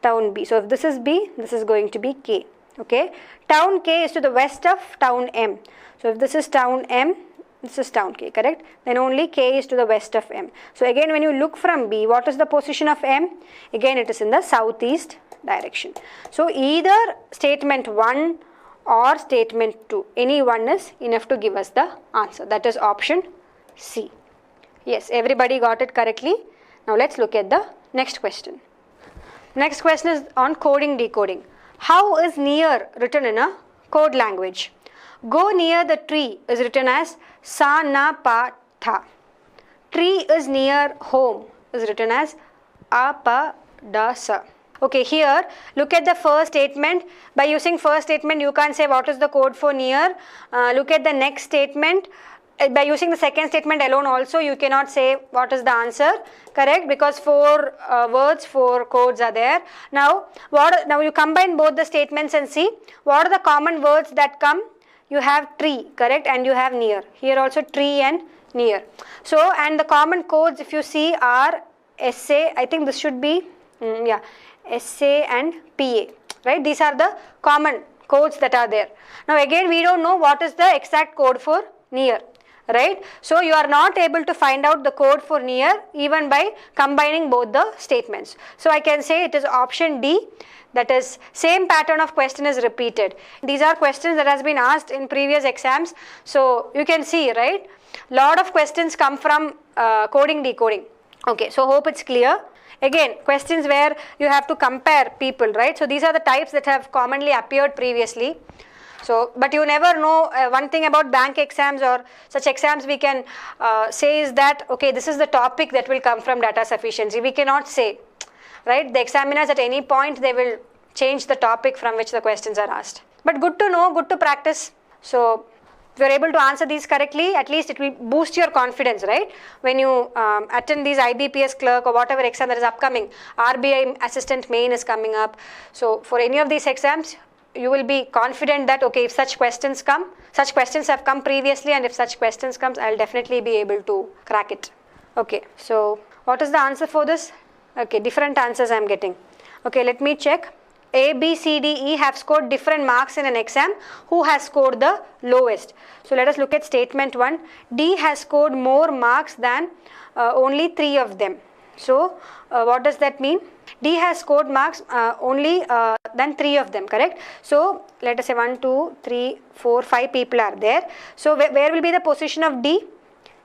Speaker 1: town B. So if this is B, this is going to be K. Okay. Town K is to the west of town M. So if this is town M, this is town K, correct? Then only K is to the west of M. So again, when you look from B, what is the position of M? Again, it is in the southeast direction. So either statement 1 or statement 2, any one is enough to give us the answer. That is option C. Yes, everybody got it correctly. Now let's look at the next question. Next question is on coding decoding. How is near written in a code language? Go near the tree is written as sa na pa tha. Tree is near home is written as a pa da sa. Okay, here look at the first statement. By using first statement, you can't say what is the code for near. Look at the next statement. By using the second statement alone also, you cannot say what is the answer, correct? Because 4 words, 4 codes are there. Now you combine both the statements and see what are the common words that come. You have tree, correct, and you have near. Here also tree and near. So, and the common codes if you see are SA, I think this should be, SA and PA, right? These are the common codes that are there. Now again, we don't know what is the exact code for near, right? So you are not able to find out the code for near even by combining both the statements. So I can say it is option D, that is same pattern of question is repeated. These are questions that has been asked in previous exams. So you can see, right, lot of questions come from coding decoding. Okay, so hope it's clear. Again, questions where you have to compare people, right? So these are the types that have commonly appeared previously. So, but you never know. One thing about bank exams or such exams we can say is that, okay, this is the topic that will come from data sufficiency. We cannot say, right? The examiners at any point, they will change the topic from which the questions are asked. But good to know, good to practice. So, if you are able to answer these correctly, at least it will boost your confidence, right? When you attend these IBPS clerk or whatever exam that is upcoming, RBI assistant main is coming up. So, for any of these exams, you will be confident that, okay, if such questions come, such questions have come previously, and if such questions comes, I will definitely be able to crack it. Okay, so what is the answer for this? Okay, different answers I am getting. Okay, let me check. A, B, C, D, E have scored different marks in an exam. Who has scored the lowest? So let us look at statement 1. D has scored more marks than only 3 of them. So what does that mean? D has scored marks only than 3 of them, correct? So let us say 1, 2, 3, 4, 5 people are there. So where will be the position of D?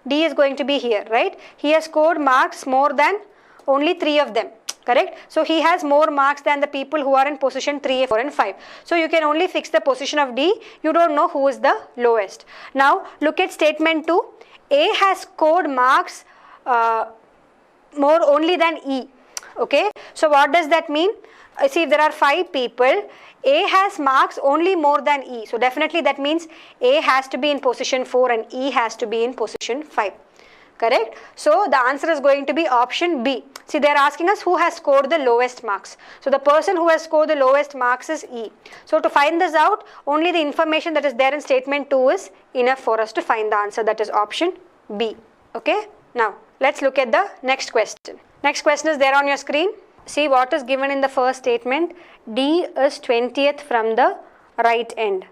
Speaker 1: D is going to be here, right? He has scored marks more than only 3 of them, correct? So he has more marks than the people who are in position 3, 4 and 5. So you can only fix the position of D. You don't know who is the lowest. Now look at statement 2. A has scored marks more only than E. Okay, so what does that mean? See, if there are 5 people, A has marks only more than E. So definitely that means A has to be in position 4 and E has to be in position 5. Correct? So the answer is going to be option B. See, they are asking us who has scored the lowest marks. So the person who has scored the lowest marks is E. So to find this out, only the information that is there in statement 2 is enough for us to find the answer. That is option B. Okay? Now, let's look at the next question. Next question is there on your screen. See what is given in the first statement. D is 20th from the right end.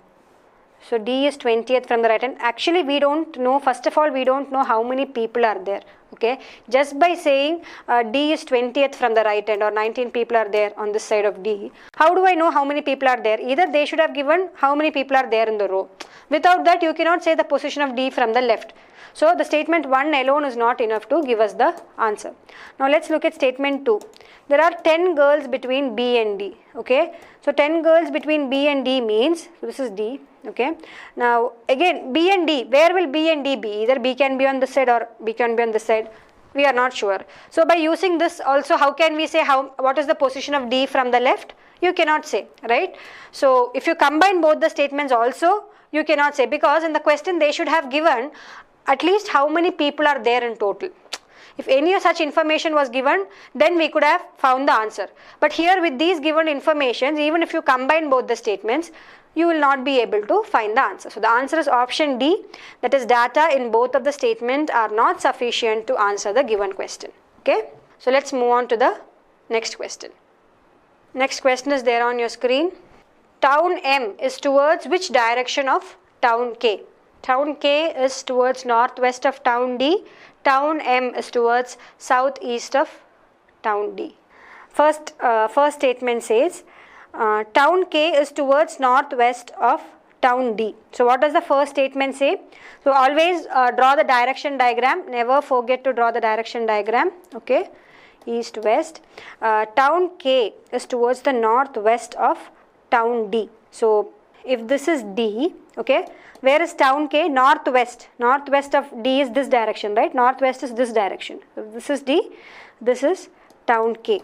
Speaker 1: So D is 20th from the right end. Actually, we don't know, first of all, we don't know how many people are there. Okay, just by saying D is 20th from the right end or 19 people are there on this side of D, how do I know how many people are there? Either they should have given how many people are there in the row. Without that, you cannot say the position of D from the left. So the statement 1 alone is not enough to give us the answer. Now let's look at statement 2. There are 10 girls between B and D. Okay, so 10 girls between B and D means, so this is D. Okay, now again B and D, where will B and D be? Either B can be on this side or B can be on this side. We are not sure. So by using this also, how can we say what is the position of D from the left? You cannot say, right? So if you combine both the statements also, you cannot say, because in the question they should have given at least how many people are there in total. If any such information was given, then we could have found the answer. But here with these given informations, even if you combine both the statements, you will not be able to find the answer. So the answer is option D, that is data in both of the statements are not sufficient to answer the given question. Okay, so let's move on to the next question. Next question is there on your screen. Town M is towards which direction of town K? Town K is towards northwest of town D. Town M is towards southeast of town D. First statement says town K is towards northwest of town D. So what does the first statement say? So always draw the direction diagram. Never forget to draw the direction diagram. Okay, east west. Town K is towards the northwest of town D. So if this is D, okay, where is town K? Northwest. Northwest of D is this direction, right? Northwest is this direction. So this is D, this is town K.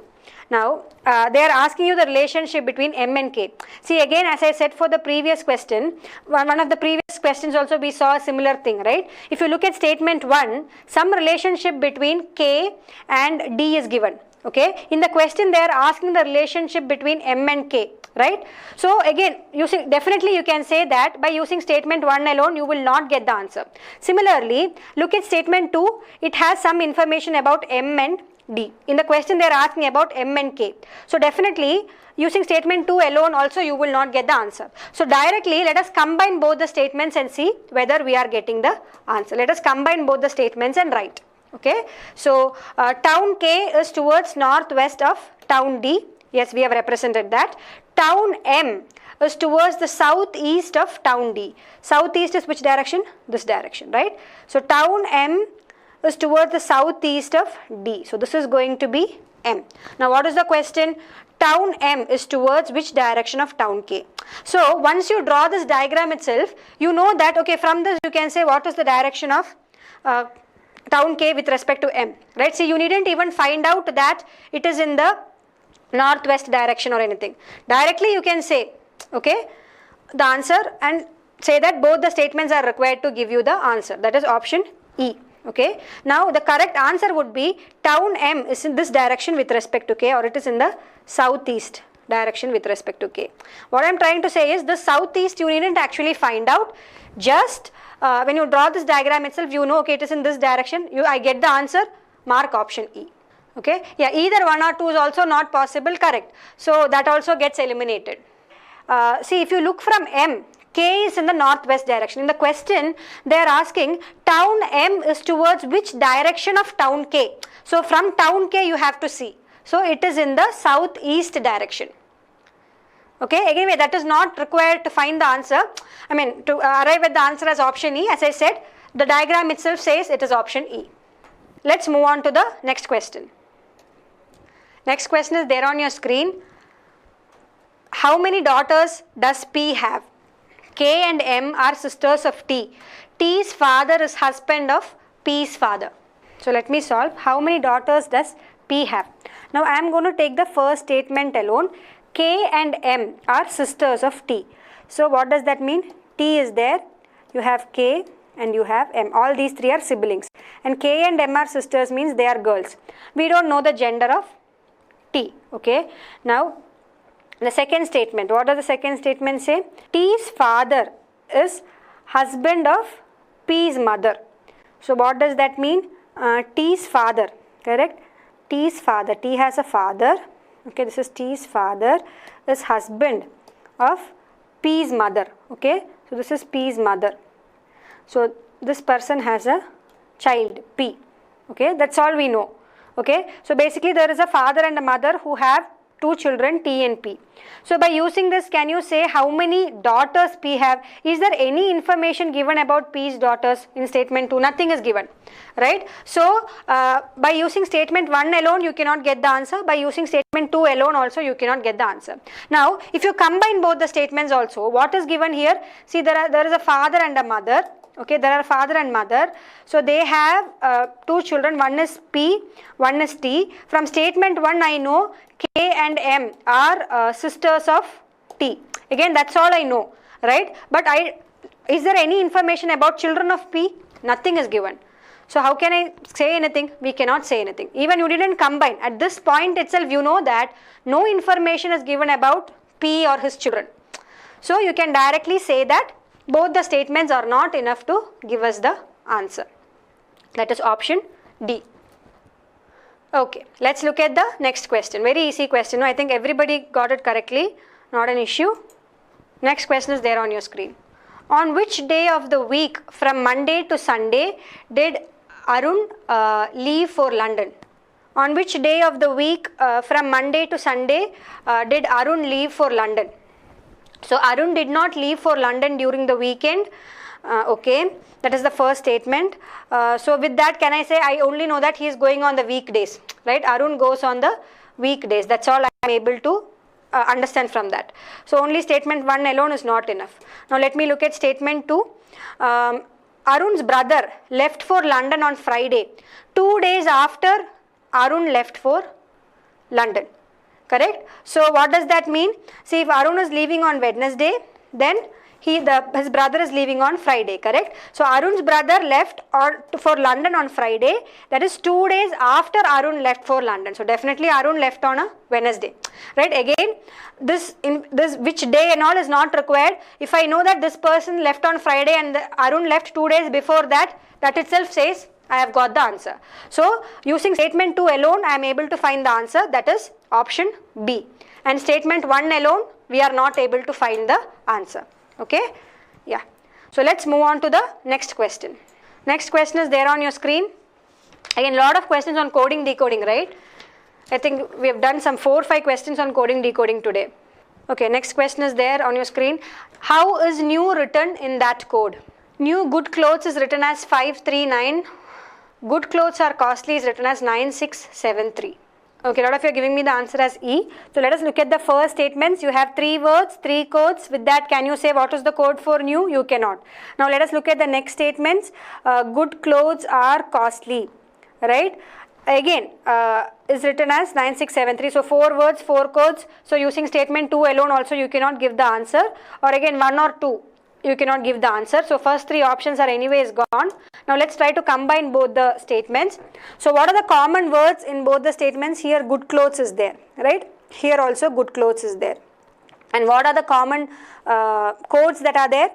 Speaker 1: Now, they are asking you the relationship between M and K. See, again, as I said for the previous question, one of the previous questions also we saw a similar thing, right? If you look at statement 1, some relationship between K and D is given. Okay, in the question they are asking the relationship between M and K, right? So again, definitely you can say that by using statement 1 alone you will not get the answer. Similarly, look at statement 2, it has some information about M and D. In the question they are asking about M and K. So definitely using statement 2 alone also you will not get the answer. So directly let us combine both the statements and see whether we are getting the answer. Let us combine both the statements and write. Okay, so town K is towards northwest of town D. Yes, we have represented that. Town M is towards the southeast of town D. Southeast is which direction? This direction, right? So town M is towards the southeast of D. So this is going to be M. Now what is the question? Town M is towards which direction of town K? So once you draw this diagram itself, you know that, okay, from this you can say what is the direction of town K with respect to M, right? So you needn't even find out that it is in the northwest direction or anything. Directly you can say, okay, the answer and say that both the statements are required to give you the answer. That is option E. Okay. Now the correct answer would be town M is in this direction with respect to K, or it is in the southeast direction with respect to K. What I am trying to say is the southeast you needn't actually find out. Just when you draw this diagram itself, you know, okay, it is in this direction. I get the answer, mark option E. Okay, yeah, either 1 or 2 is also not possible, correct. So that also gets eliminated. See, if you look from M, K is in the northwest direction. In the question, they are asking town M is towards which direction of town K. So from town K you have to see. So it is in the southeast direction. Okay, anyway, that is not required to find the answer. I mean, to arrive at the answer as option E, as I said, the diagram itself says it is option E. Let's move on to the next question. Next question is there on your screen. How many daughters does P have? K and M are sisters of T. T's father is husband of P's father. So let me solve. How many daughters does P have. Now I am going to take the first statement alone. K and M are sisters of T. So what does that mean? T is there, you have K and you have M. All these three are siblings. And K and M are sisters means they are girls. We don't know the gender of T. Okay. Now the second statement. What does the second statement say? T's father is husband of P's mother. So what does that mean? T's father. Correct? T's father. T has a father. Okay, this is T's father is husband of P's mother. Okay, so this is P's mother. So this person has a child P. Okay, that's all we know. Okay, so basically there is a father and a mother who have two children T and P. So by using this, can you say how many daughters P have? Is there any information given about P's daughters in statement 2? Nothing is given, right? So by using statement 1 alone you cannot get the answer. By using statement 2 alone also you cannot get the answer. Now if you combine both the statements also, what is given here? See, there is a father and a mother. Okay, there are father and mother. So they have two children. One is P, one is T. From statement 1 I know K and M are sisters of T. Again, that's all I know, right? But is there any information about children of P? Nothing is given. So how can I say anything? We cannot say anything. Even you didn't combine. At this point itself you know that no information is given about P or his children. So you can directly say that both the statements are not enough to give us the answer. That is option D. Okay, let's look at the next question. Very easy question. I think everybody got it correctly. Not an issue. Next question is there on your screen. On which day of the week from Monday to Sunday did Arun leave for London? On which day of the week from Monday to Sunday did Arun leave for London? So Arun did not leave for London during the weekend. Okay, that is the first statement. So with that, can I say I only know that he is going on the weekdays, right? Arun goes on the weekdays. That's all I am able to understand from that. So only statement 1 alone is not enough. Now let me look at statement 2. Arun's brother left for London on Friday, 2 days after Arun left for London. Correct? So what does that mean? See, if Arun is leaving on Wednesday, then his brother is leaving on Friday. Correct? So Arun's brother left for London on Friday. That is 2 days after Arun left for London. So definitely Arun left on a Wednesday. Right? Again, this which day and all is not required. If I know that this person left on Friday and Arun left 2 days before that, that itself says I have got the answer. So using statement 2 alone, I am able to find the answer. That is option B. And statement 1 alone, we are not able to find the answer. Okay? Yeah. So let's move on to the next question. Next question is there on your screen. Again, lot of questions on coding, decoding, right? I think we have done some 4 or 5 questions on coding, decoding today. Okay, next question is there on your screen. How is new written in that code? New good clothes is written as 539. Good clothes are costly is written as 9673. Okay, a lot of you are giving me the answer as E. So let us look at the first statements. You have 3 words, 3 codes. With that, can you say what is the code for new? You cannot. Now let us look at the next statements. Good clothes are costly, right? Again, is written as 9673. So 4 words, 4 codes. So using statement 2 alone also you cannot give the answer. Or again 1 or 2. You cannot give the answer. So first 3 options are anyways gone. Now let's try to combine both the statements. So what are the common words in both the statements? Here good clothes is there, right? Here also good clothes is there. And what are the common codes that are there?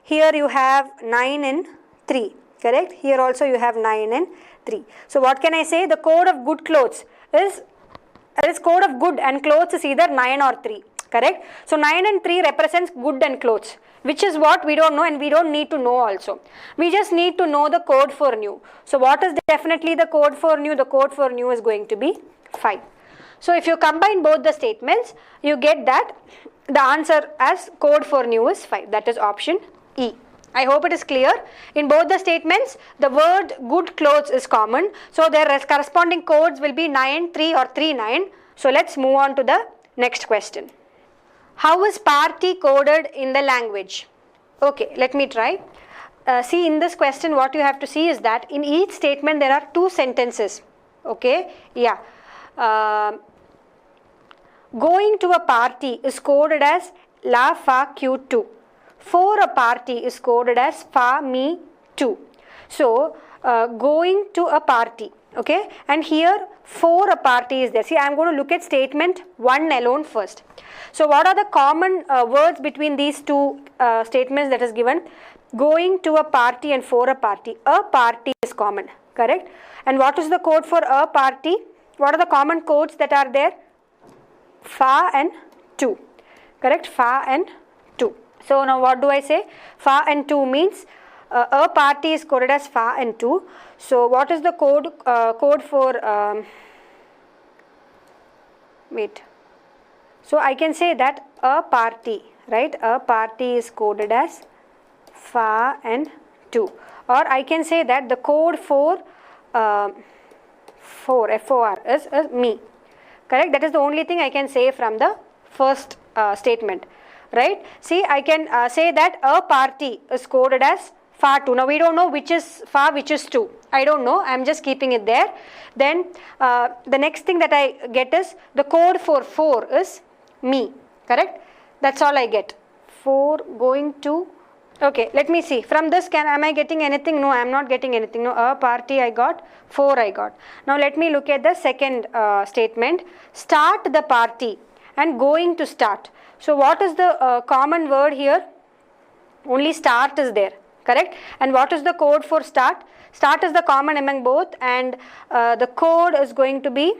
Speaker 1: Here you have 9 and 3, correct? Here also you have 9 and 3. So what can I say? The code of good clothes is code of good and clothes is either 9 or 3, correct? So 9 and 3 represents good and clothes, which is what we don't know and we don't need to know also. We just need to know the code for new. So what is definitely the code for new? The code for new is going to be 5. So if you combine both the statements, you get that the answer as code for new is 5. That is option E. I hope it is clear. In both the statements, the word good clothes is common. So their corresponding codes will be 9, 3 or 3, 9. So let's move on to the next question. How is party coded in the language? Okay, let me try. See, in this question what you have to see is that in each statement there are 2 sentences. Okay, yeah. Going to a party is coded as la fa q2. For a party is coded as fa mi 2. So going to a party, okay, and here for a party is there. See, I am going to look at statement 1 alone first. So what are the common words between these two statements that is given? Going to a party and for a party. A party is common, correct? And what is the code for a party? What are the common codes that are there? Fa and 2, correct? Fa and 2. So now what do I say? Fa and 2 means a party is coded as fa and 2. So what is the code for wait. So I can say that a party, right? A party is coded as fa and 2. Or I can say that the code for FOR is me. Correct? That is the only thing I can say from the first statement. Right? See, I can say that a party is coded as fa 2. Now we don't know which is fa, which is 2. I don't know. I am just keeping it there. Then the next thing that I get is the code for 4 is me. Correct? That's all I get. 4 going to. Okay, let me see. From this, am I getting anything? No, I am not getting anything. No, a party I got, 4 I got. Now let me look at the second statement. Start the party and going to start. So what is the common word here? Only start is there, correct? And what is the code for start? Start is the common among both, and the code is going to be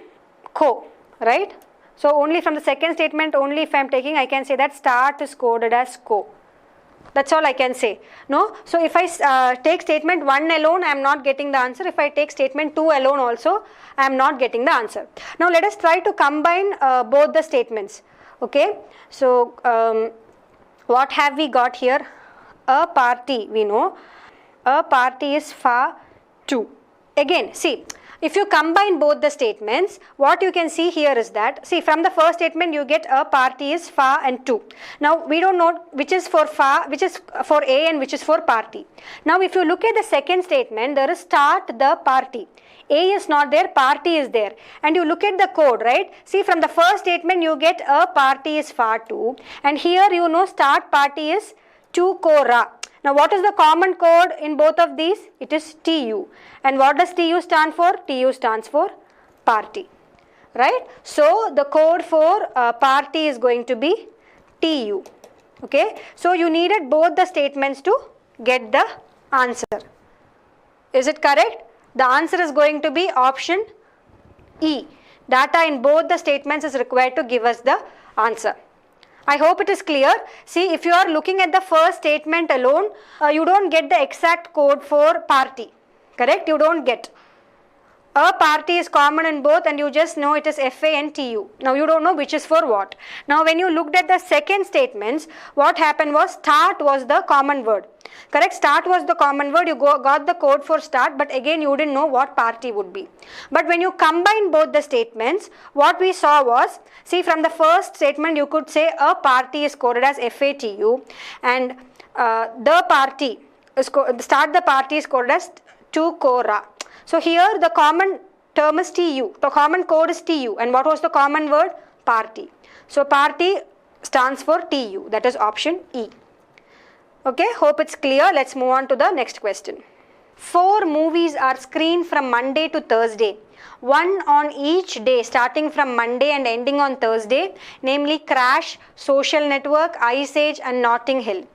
Speaker 1: co, right? So only from the second statement, only if I am taking, I can say that start is coded as co. That's all I can say. No? So if I take statement 1 alone, I am not getting the answer. If I take statement 2 alone also, I am not getting the answer. Now let us try to combine both the statements. Okay. So what have we got here? A party, we know. A party is fa 2. Again, see. If you combine both the statements, what you can see here is that, see, from the first statement you get a party is fa and 2. Now we don't know which is for fa, which is for A and which is for party. Now if you look at the second statement, there is start the party. A is not there, party is there. And you look at the code, right? See, from the first statement you get a party is fa 2. And here you know start party is 2 ko ra. Now what is the common code in both of these? It is TU. And what does TU stand for? TU stands for party, right? So the code for party is going to be TU. Okay. So you needed both the statements to get the answer. Is it correct? The answer is going to be option E. Data in both the statements is required to give us the answer. I hope it is clear. See, if you are looking at the first statement alone, you don't get the exact code for party. Correct? You don't get. A party is common in both and you just know it is FA and TU. Now you don't know which is for what. Now when you looked at the second statements, what happened was start was the common word. Correct? Start was the common word. You got the code for start, but again you didn't know what party would be. But when you combine both the statements, what we saw was, see, from the first statement you could say a party is coded as FATU and the party is start the party is coded as 2 ko ra. So here the common term is TU, the common code is TU, and what was the common word? Party. So party stands for TU, that is option E. Okay, hope it's clear. Let's move on to the next question. 4 movies are screened from Monday to Thursday, one on each day starting from Monday and ending on Thursday, namely Crash, Social Network, Ice Age and Notting Hill.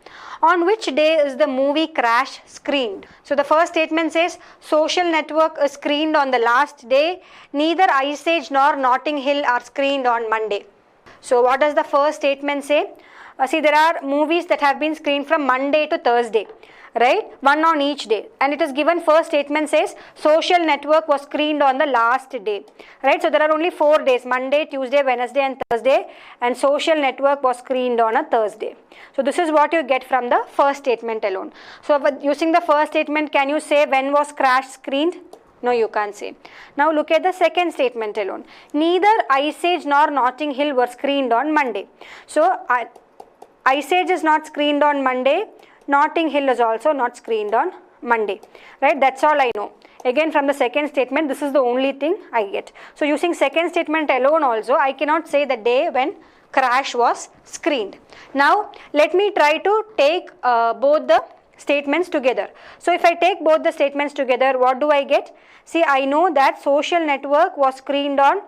Speaker 1: On which day is the movie Crash screened? So the first statement says Social Network is screened on the last day. Neither Ice Age nor Notting Hill are screened on Monday. So what does the first statement say? See, there are movies that have been screened from Monday to Thursday, right? One on each day. And it is given, first statement says Social Network was screened on the last day, right? So there are only 4 days, Monday, Tuesday, Wednesday and Thursday, and Social Network was screened on a Thursday. So this is what you get from the first statement alone. So using the first statement, can you say when was Crash screened? No, you can't say. Now look at the second statement alone. Neither Ice Age nor Notting Hill were screened on Monday. So Ice Age is not screened on Monday. Notting Hill is also not screened on Monday, right? That's all I know. Again, from the second statement, this is the only thing I get. So using second statement alone also, I cannot say the day when crash was screened. Now let me try to take both the statements together. So if I take both the statements together, what do I get? See, I know that social network was screened on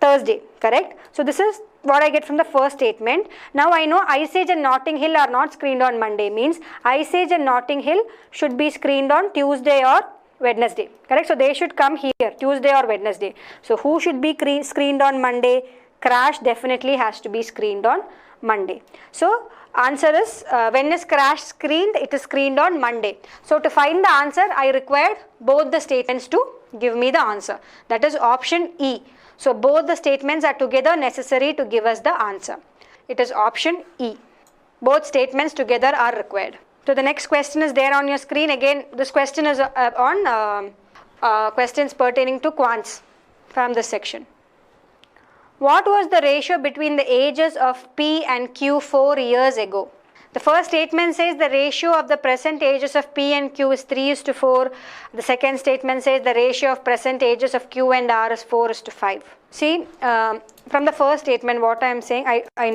Speaker 1: Thursday, correct? So this is what I get from the first statement. Now I know Ice Age and Notting Hill are not screened on Monday, means Ice Age and Notting Hill should be screened on Tuesday or Wednesday, correct? So they should come here, Tuesday or Wednesday. So who should be screened on Monday? Crash definitely has to be screened on Monday. So answer is, when is crash screened? It is screened on Monday. So to find the answer, I required both the statements to give me the answer. That is option E. So both the statements are together necessary to give us the answer. It is option E. Both statements together are required. So the next question is there on your screen. Again, this question is on questions pertaining to quants from this section. What was the ratio between the ages of P and Q 4 years ago? The first statement says the ratio of the present ages of P and Q is 3:4. The second statement says the ratio of present ages of Q and R is 4:5. See, from the first statement, what I am saying, I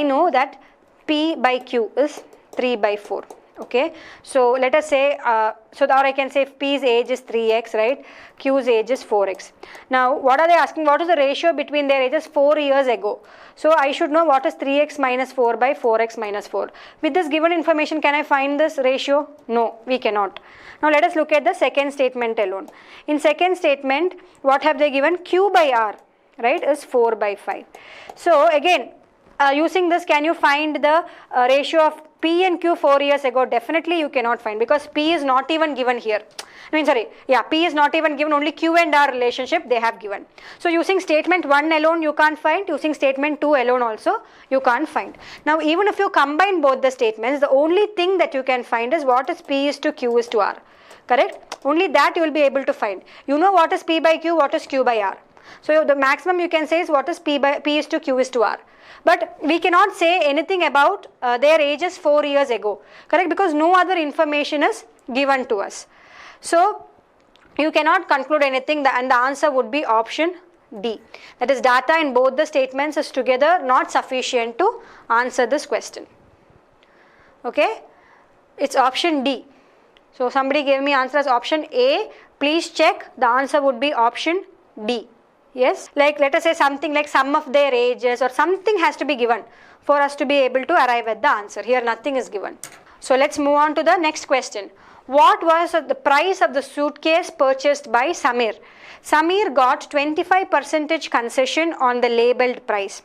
Speaker 1: know that P by Q is 3/4. Okay, so let us say, or I can say if P's age is 3x, right, Q's age is 4x. Now what are they asking? What is the ratio between their ages 4 years ago? So I should know what is 3x minus 4 by 4x minus 4. With this given information, can I find this ratio? No, we cannot. Now let us look at the second statement alone. In second statement, what have they given? Q by R, right, is 4/5. So again, using this, can you find the ratio of P and Q 4 years ago? Definitely you cannot find, because P is not even given here. P is not even given, only Q and R relationship they have given. So using statement 1 alone you can't find, using statement 2 alone also you can't find. Now even if you combine both the statements, the only thing that you can find is what is P is to Q is to R, correct? Only that you will be able to find. You know what is P by Q, what is Q by R. So the maximum you can say is what is P is to Q is to R. But we cannot say anything about their ages 4 years ago, correct? Because no other information is given to us. So you cannot conclude anything, and the answer would be option D. That is, data in both the statements is together not sufficient to answer this question. Okay, it's option D. So somebody gave me answer as option A. Please check, the answer would be option D. Yes, like let us say something like sum of their ages or something has to be given for us to be able to arrive at the answer. Here nothing is given. So let's move on to the next question. What was the price of the suitcase purchased by Samir? Samir got 25% concession on the labeled price.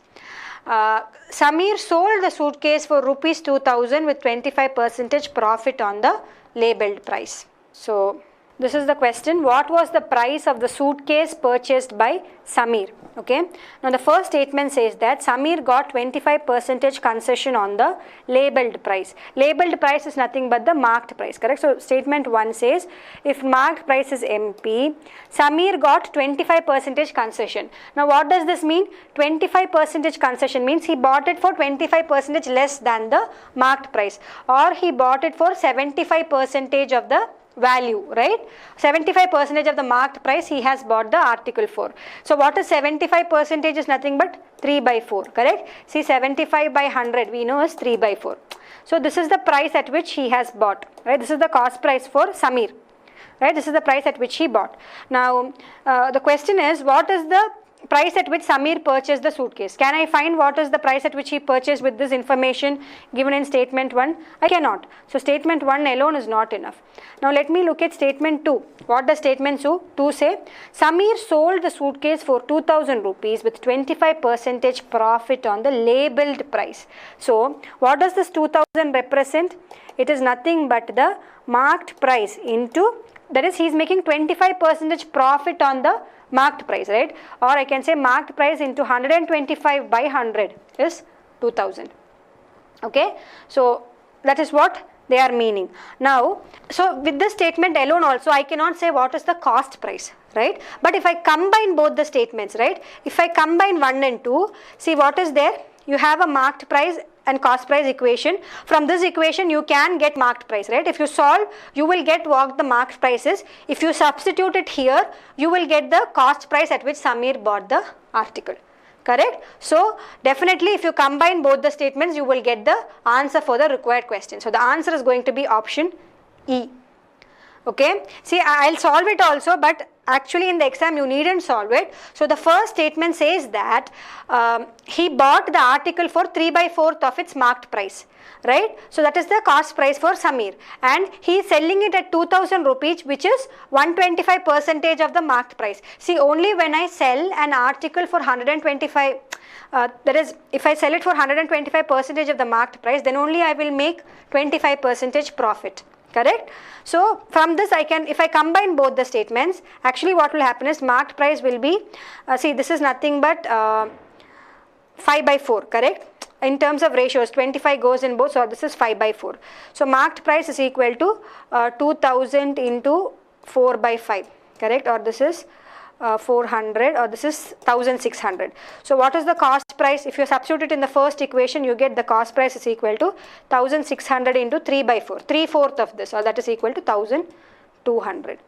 Speaker 1: Samir sold the suitcase for rupees 2000 with 25% profit on the labeled price. So this is the question. What was the price of the suitcase purchased by Samir? Okay. Now the first statement says that Samir got 25% concession on the labeled price. Labeled price is nothing but the marked price, correct? So statement 1 says if marked price is MP, Samir got 25% concession. Now what does this mean? 25% concession means he bought it for 25% less than the marked price, or he bought it for 75% of the value, right? 75% of the marked price he has bought the article for. So what is 75% is nothing but 3/4, correct? See, 75 by 100 we know is 3/4. So this is the price at which he has bought, right? This is the cost price for Samir, right? This is the price at which he bought. Now the question is, what is the price at which Samir purchased the suitcase? Can I find what is the price at which he purchased with this information given in statement 1? I cannot. So statement 1 alone is not enough. Now let me look at statement 2. What does statement 2 say? Samir sold the suitcase for 2000 rupees with 25% profit on the labeled price. So what does this 2000 represent? It is nothing but the marked price into, that is, he is making 25% profit on the marked price, right? Or I can say marked price into 125 by 100 is 2000. Okay, so that is what they are meaning. Now, so with this statement alone also I cannot say what is the cost price, right? But if I combine both the statements, right? If I combine 1 and 2, see what is there? You have a marked price and cost price equation. From this equation you can get marked price, right? If you solve, you will get what the marked price is. If you substitute it here, you will get the cost price at which Samir bought the article. Correct? So definitely if you combine both the statements, you will get the answer for the required question. So the answer is going to be option E. Okay, see, I'll solve it also, but actually in the exam you needn't solve it. So the first statement says that he bought the article for 3/4 of its marked price, right? So that is the cost price for Samir, and he is selling it at 2000 rupees, which is 125% of the marked price. See, only when I sell an article for 125, that is, if I sell it for 125% of the marked price, then only I will make 25% profit. Correct? So from this I can, if I combine both the statements, actually what will happen is marked price will be, see, this is nothing but 5/4, correct? In terms of ratios, 25 goes in both, so this is 5/4. So marked price is equal to 2000 into 4/5, correct? Or this is 400, or this is 1600. So what is the cost price? If you substitute it in the first equation, you get the cost price is equal to 1600 into 3/4, 3/4 of this, or that is equal to 1200,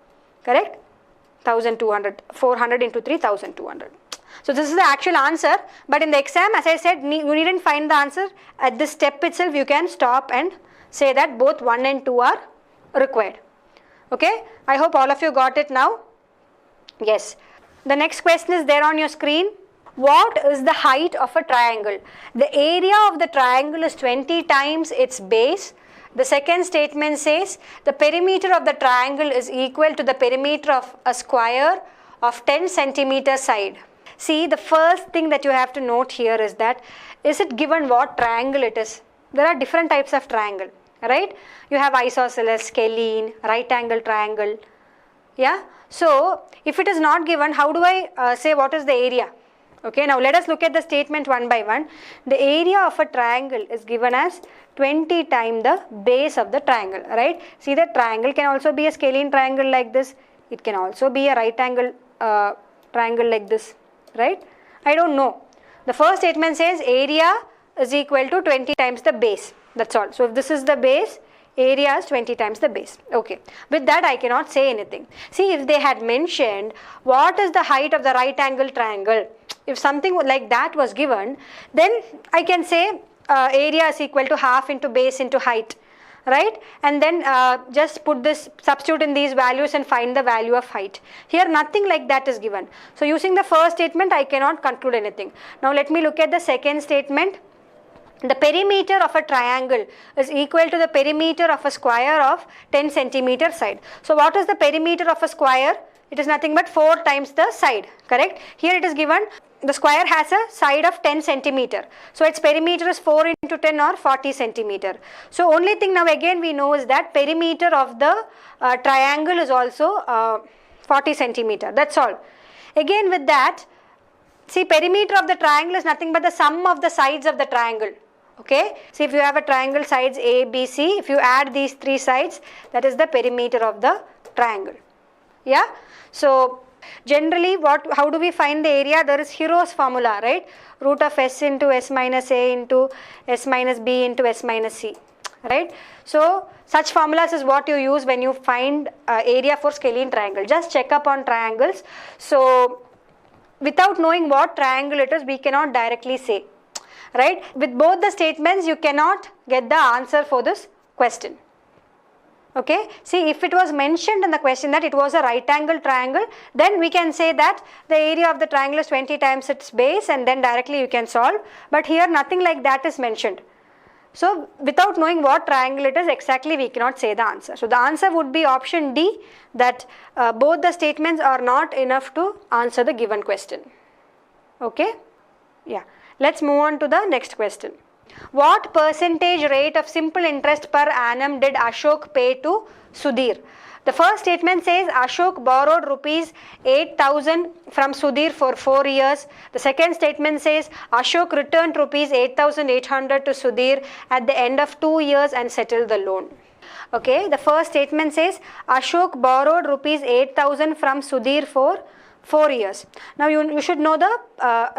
Speaker 1: correct? 1200, 400 into 3, 1200. So this is the actual answer, but in the exam, as I said, you needn't find the answer at this step itself. You can stop and say that both 1 and 2 are required. Okay, I hope all of you got it now. Yes. The next question is there on your screen. What is the height of a triangle? The area of the triangle is 20 times its base. The second statement says the perimeter of the triangle is equal to the perimeter of a square of 10 centimeter side. See, the first thing that you have to note here is that, is it given what triangle it is? There are different types of triangle, right? You have isosceles, scalene, right angle triangle. Yeah. So if it is not given, how do I say what is the area? Okay, now let us look at the statement one by one. The area of a triangle is given as 20 times the base of the triangle, right? See, the triangle can also be a scalene triangle like this. It can also be a right angle triangle like this, right? I don't know. The first statement says area is equal to 20 times the base. That's all. So if this is the base, area is 20 times the base. Okay, with that I cannot say anything. See, if they had mentioned what is the height of the right angle triangle, if something like that was given, then I can say area is equal to half into base into height, right? And then just put this, substitute in these values and find the value of height. Here nothing like that is given. So using the first statement I cannot conclude anything. Now let me look at the second statement. The perimeter of a triangle is equal to the perimeter of a square of 10 centimeter side. So what is the perimeter of a square? It is nothing but 4 times the side, correct? Here it is given the square has a side of 10 centimeter. So its perimeter is 4 into 10 or 40 centimeter. So only thing now again we know is that perimeter of the triangle is also 40 centimeter. That's all. Again with that, see, perimeter of the triangle is nothing but the sum of the sides of the triangle. Okay, so if you have a triangle sides A, B, C, if you add these 3 sides, that is the perimeter of the triangle. Yeah, so generally how do we find the area? There is Hero's formula, right? Root of S into S minus A into S minus B into S minus C, right? So such formulas is what you use when you find area for scalene triangle. Just check up on triangles. So without knowing what triangle it is, we cannot directly say. Right? With both the statements, you cannot get the answer for this question. Okay? See, if it was mentioned in the question that it was a right angle triangle, then we can say that the area of the triangle is 20 times its base, and then directly you can solve. But here nothing like that is mentioned. So without knowing what triangle it is, exactly we cannot say the answer. So the answer would be option D, that both the statements are not enough to answer the given question. Okay? Yeah. Let's move on to the next question. What percentage rate of simple interest per annum did Ashok pay to Sudhir? The first statement says Ashok borrowed rupees 8,000 from Sudhir for 4 years. The second statement says Ashok returned rupees 8,800 to Sudhir at the end of 2 years and settled the loan. Okay, the first statement says Ashok borrowed rupees 8,000 from Sudhir for 4 years. Now you should know the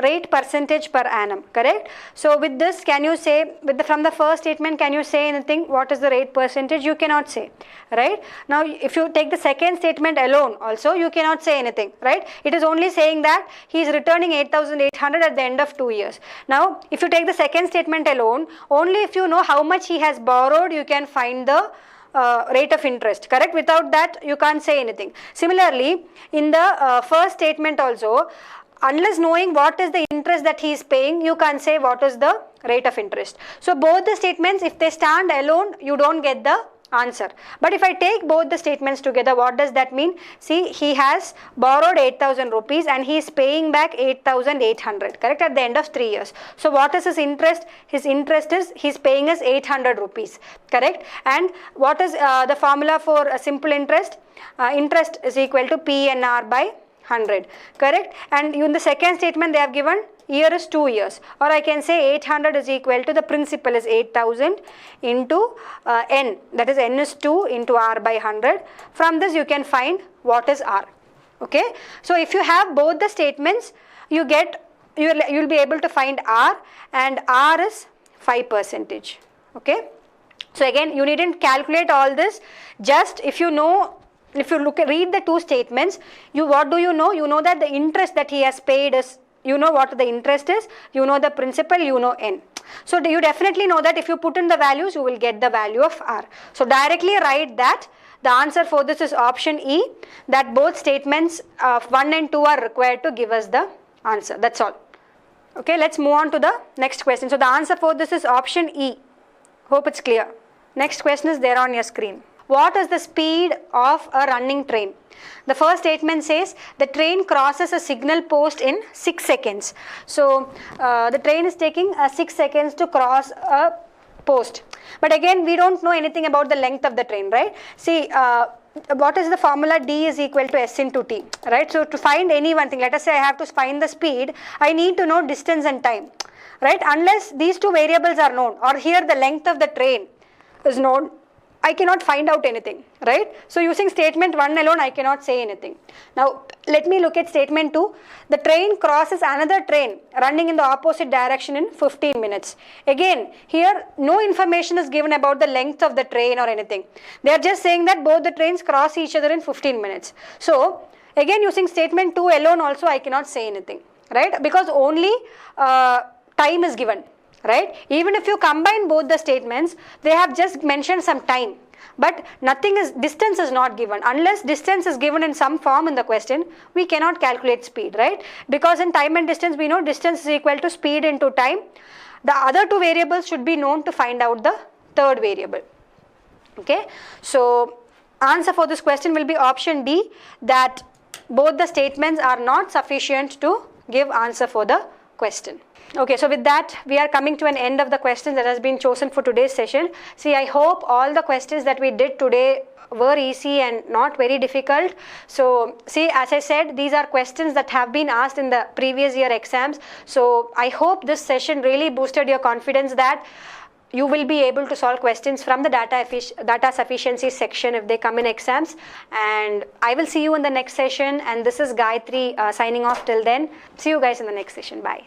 Speaker 1: rate percentage per annum, correct? So with this, can you say, from the first statement, can you say anything? What is the rate percentage? You cannot say, right? Now if you take the second statement alone also, you cannot say anything, right? It is only saying that he is returning 8,800 at the end of 2 years. Now if you take the second statement alone, only if you know how much he has borrowed, you can find the rate of interest, correct? Without that, you can't say anything. Similarly, in the first statement also, unless knowing what is the interest that he is paying, you can't say what is the rate of interest. So both the statements, if they stand alone, you don't get the answer. But if I take both the statements together, what does that mean? See, he has borrowed 8,000 rupees and he is paying back 8,800, correct, at the end of 3 years. So what is his interest? His interest is, he is paying us 800 rupees, correct? And what is the formula for a simple interest? Interest is equal to PNR by 100, correct? And in the second statement, they have given year is 2 years, or I can say 800 is equal to the principal is 8,000 into n, that is n is 2 into r by 100. From this you can find what is r. Okay, so if you have both the statements, you will be able to find r, and r is 5%. Okay, so again, you needn't calculate all this. Just if you know, if you read the two statements, what do you know? You know that the interest that he has paid is, you know what the interest is, you know the principal, you know n. So you definitely know that if you put in the values, you will get the value of r. So directly write that the answer for this is option E, that both statements of 1 and 2 are required to give us the answer. That's all. Okay, let's move on to the next question. So the answer for this is option E. Hope it's clear. Next question is there on your screen. What is the speed of a running train? The first statement says the train crosses a signal post in 6 seconds. So the train is taking 6 seconds to cross a post. But again, we don't know anything about the length of the train, right? See, what is the formula? D is equal to S into T, right? So to find any one thing, let us say I have to find the speed, I need to know distance and time, right? Unless these two variables are known, or here the length of the train is known, I cannot find out anything, right? So using statement 1 alone, I cannot say anything. Now let me look at statement 2. The train crosses another train running in the opposite direction in 15 minutes. Again, here no information is given about the length of the train or anything. They are just saying that both the trains cross each other in 15 minutes. So again, using statement 2 alone also, I cannot say anything, right? Because only time is given. Right? Even if you combine both the statements, they have just mentioned some time, but distance is not given. Unless distance is given in some form in the question, we cannot calculate speed, right? Because in time and distance, we know distance is equal to speed into time. The other two variables should be known to find out the third variable. Okay, so answer for this question will be option D, that both the statements are not sufficient to give answer for the question. Okay, so with that, we are coming to an end of the questions that has been chosen for today's session. See, I hope all the questions that we did today were easy and not very difficult. So see, as I said, these are questions that have been asked in the previous year exams. So I hope this session really boosted your confidence that you will be able to solve questions from the data sufficiency section if they come in exams. And I will see you in the next session. And this is Gayatri signing off till then. See you guys in the next session. Bye.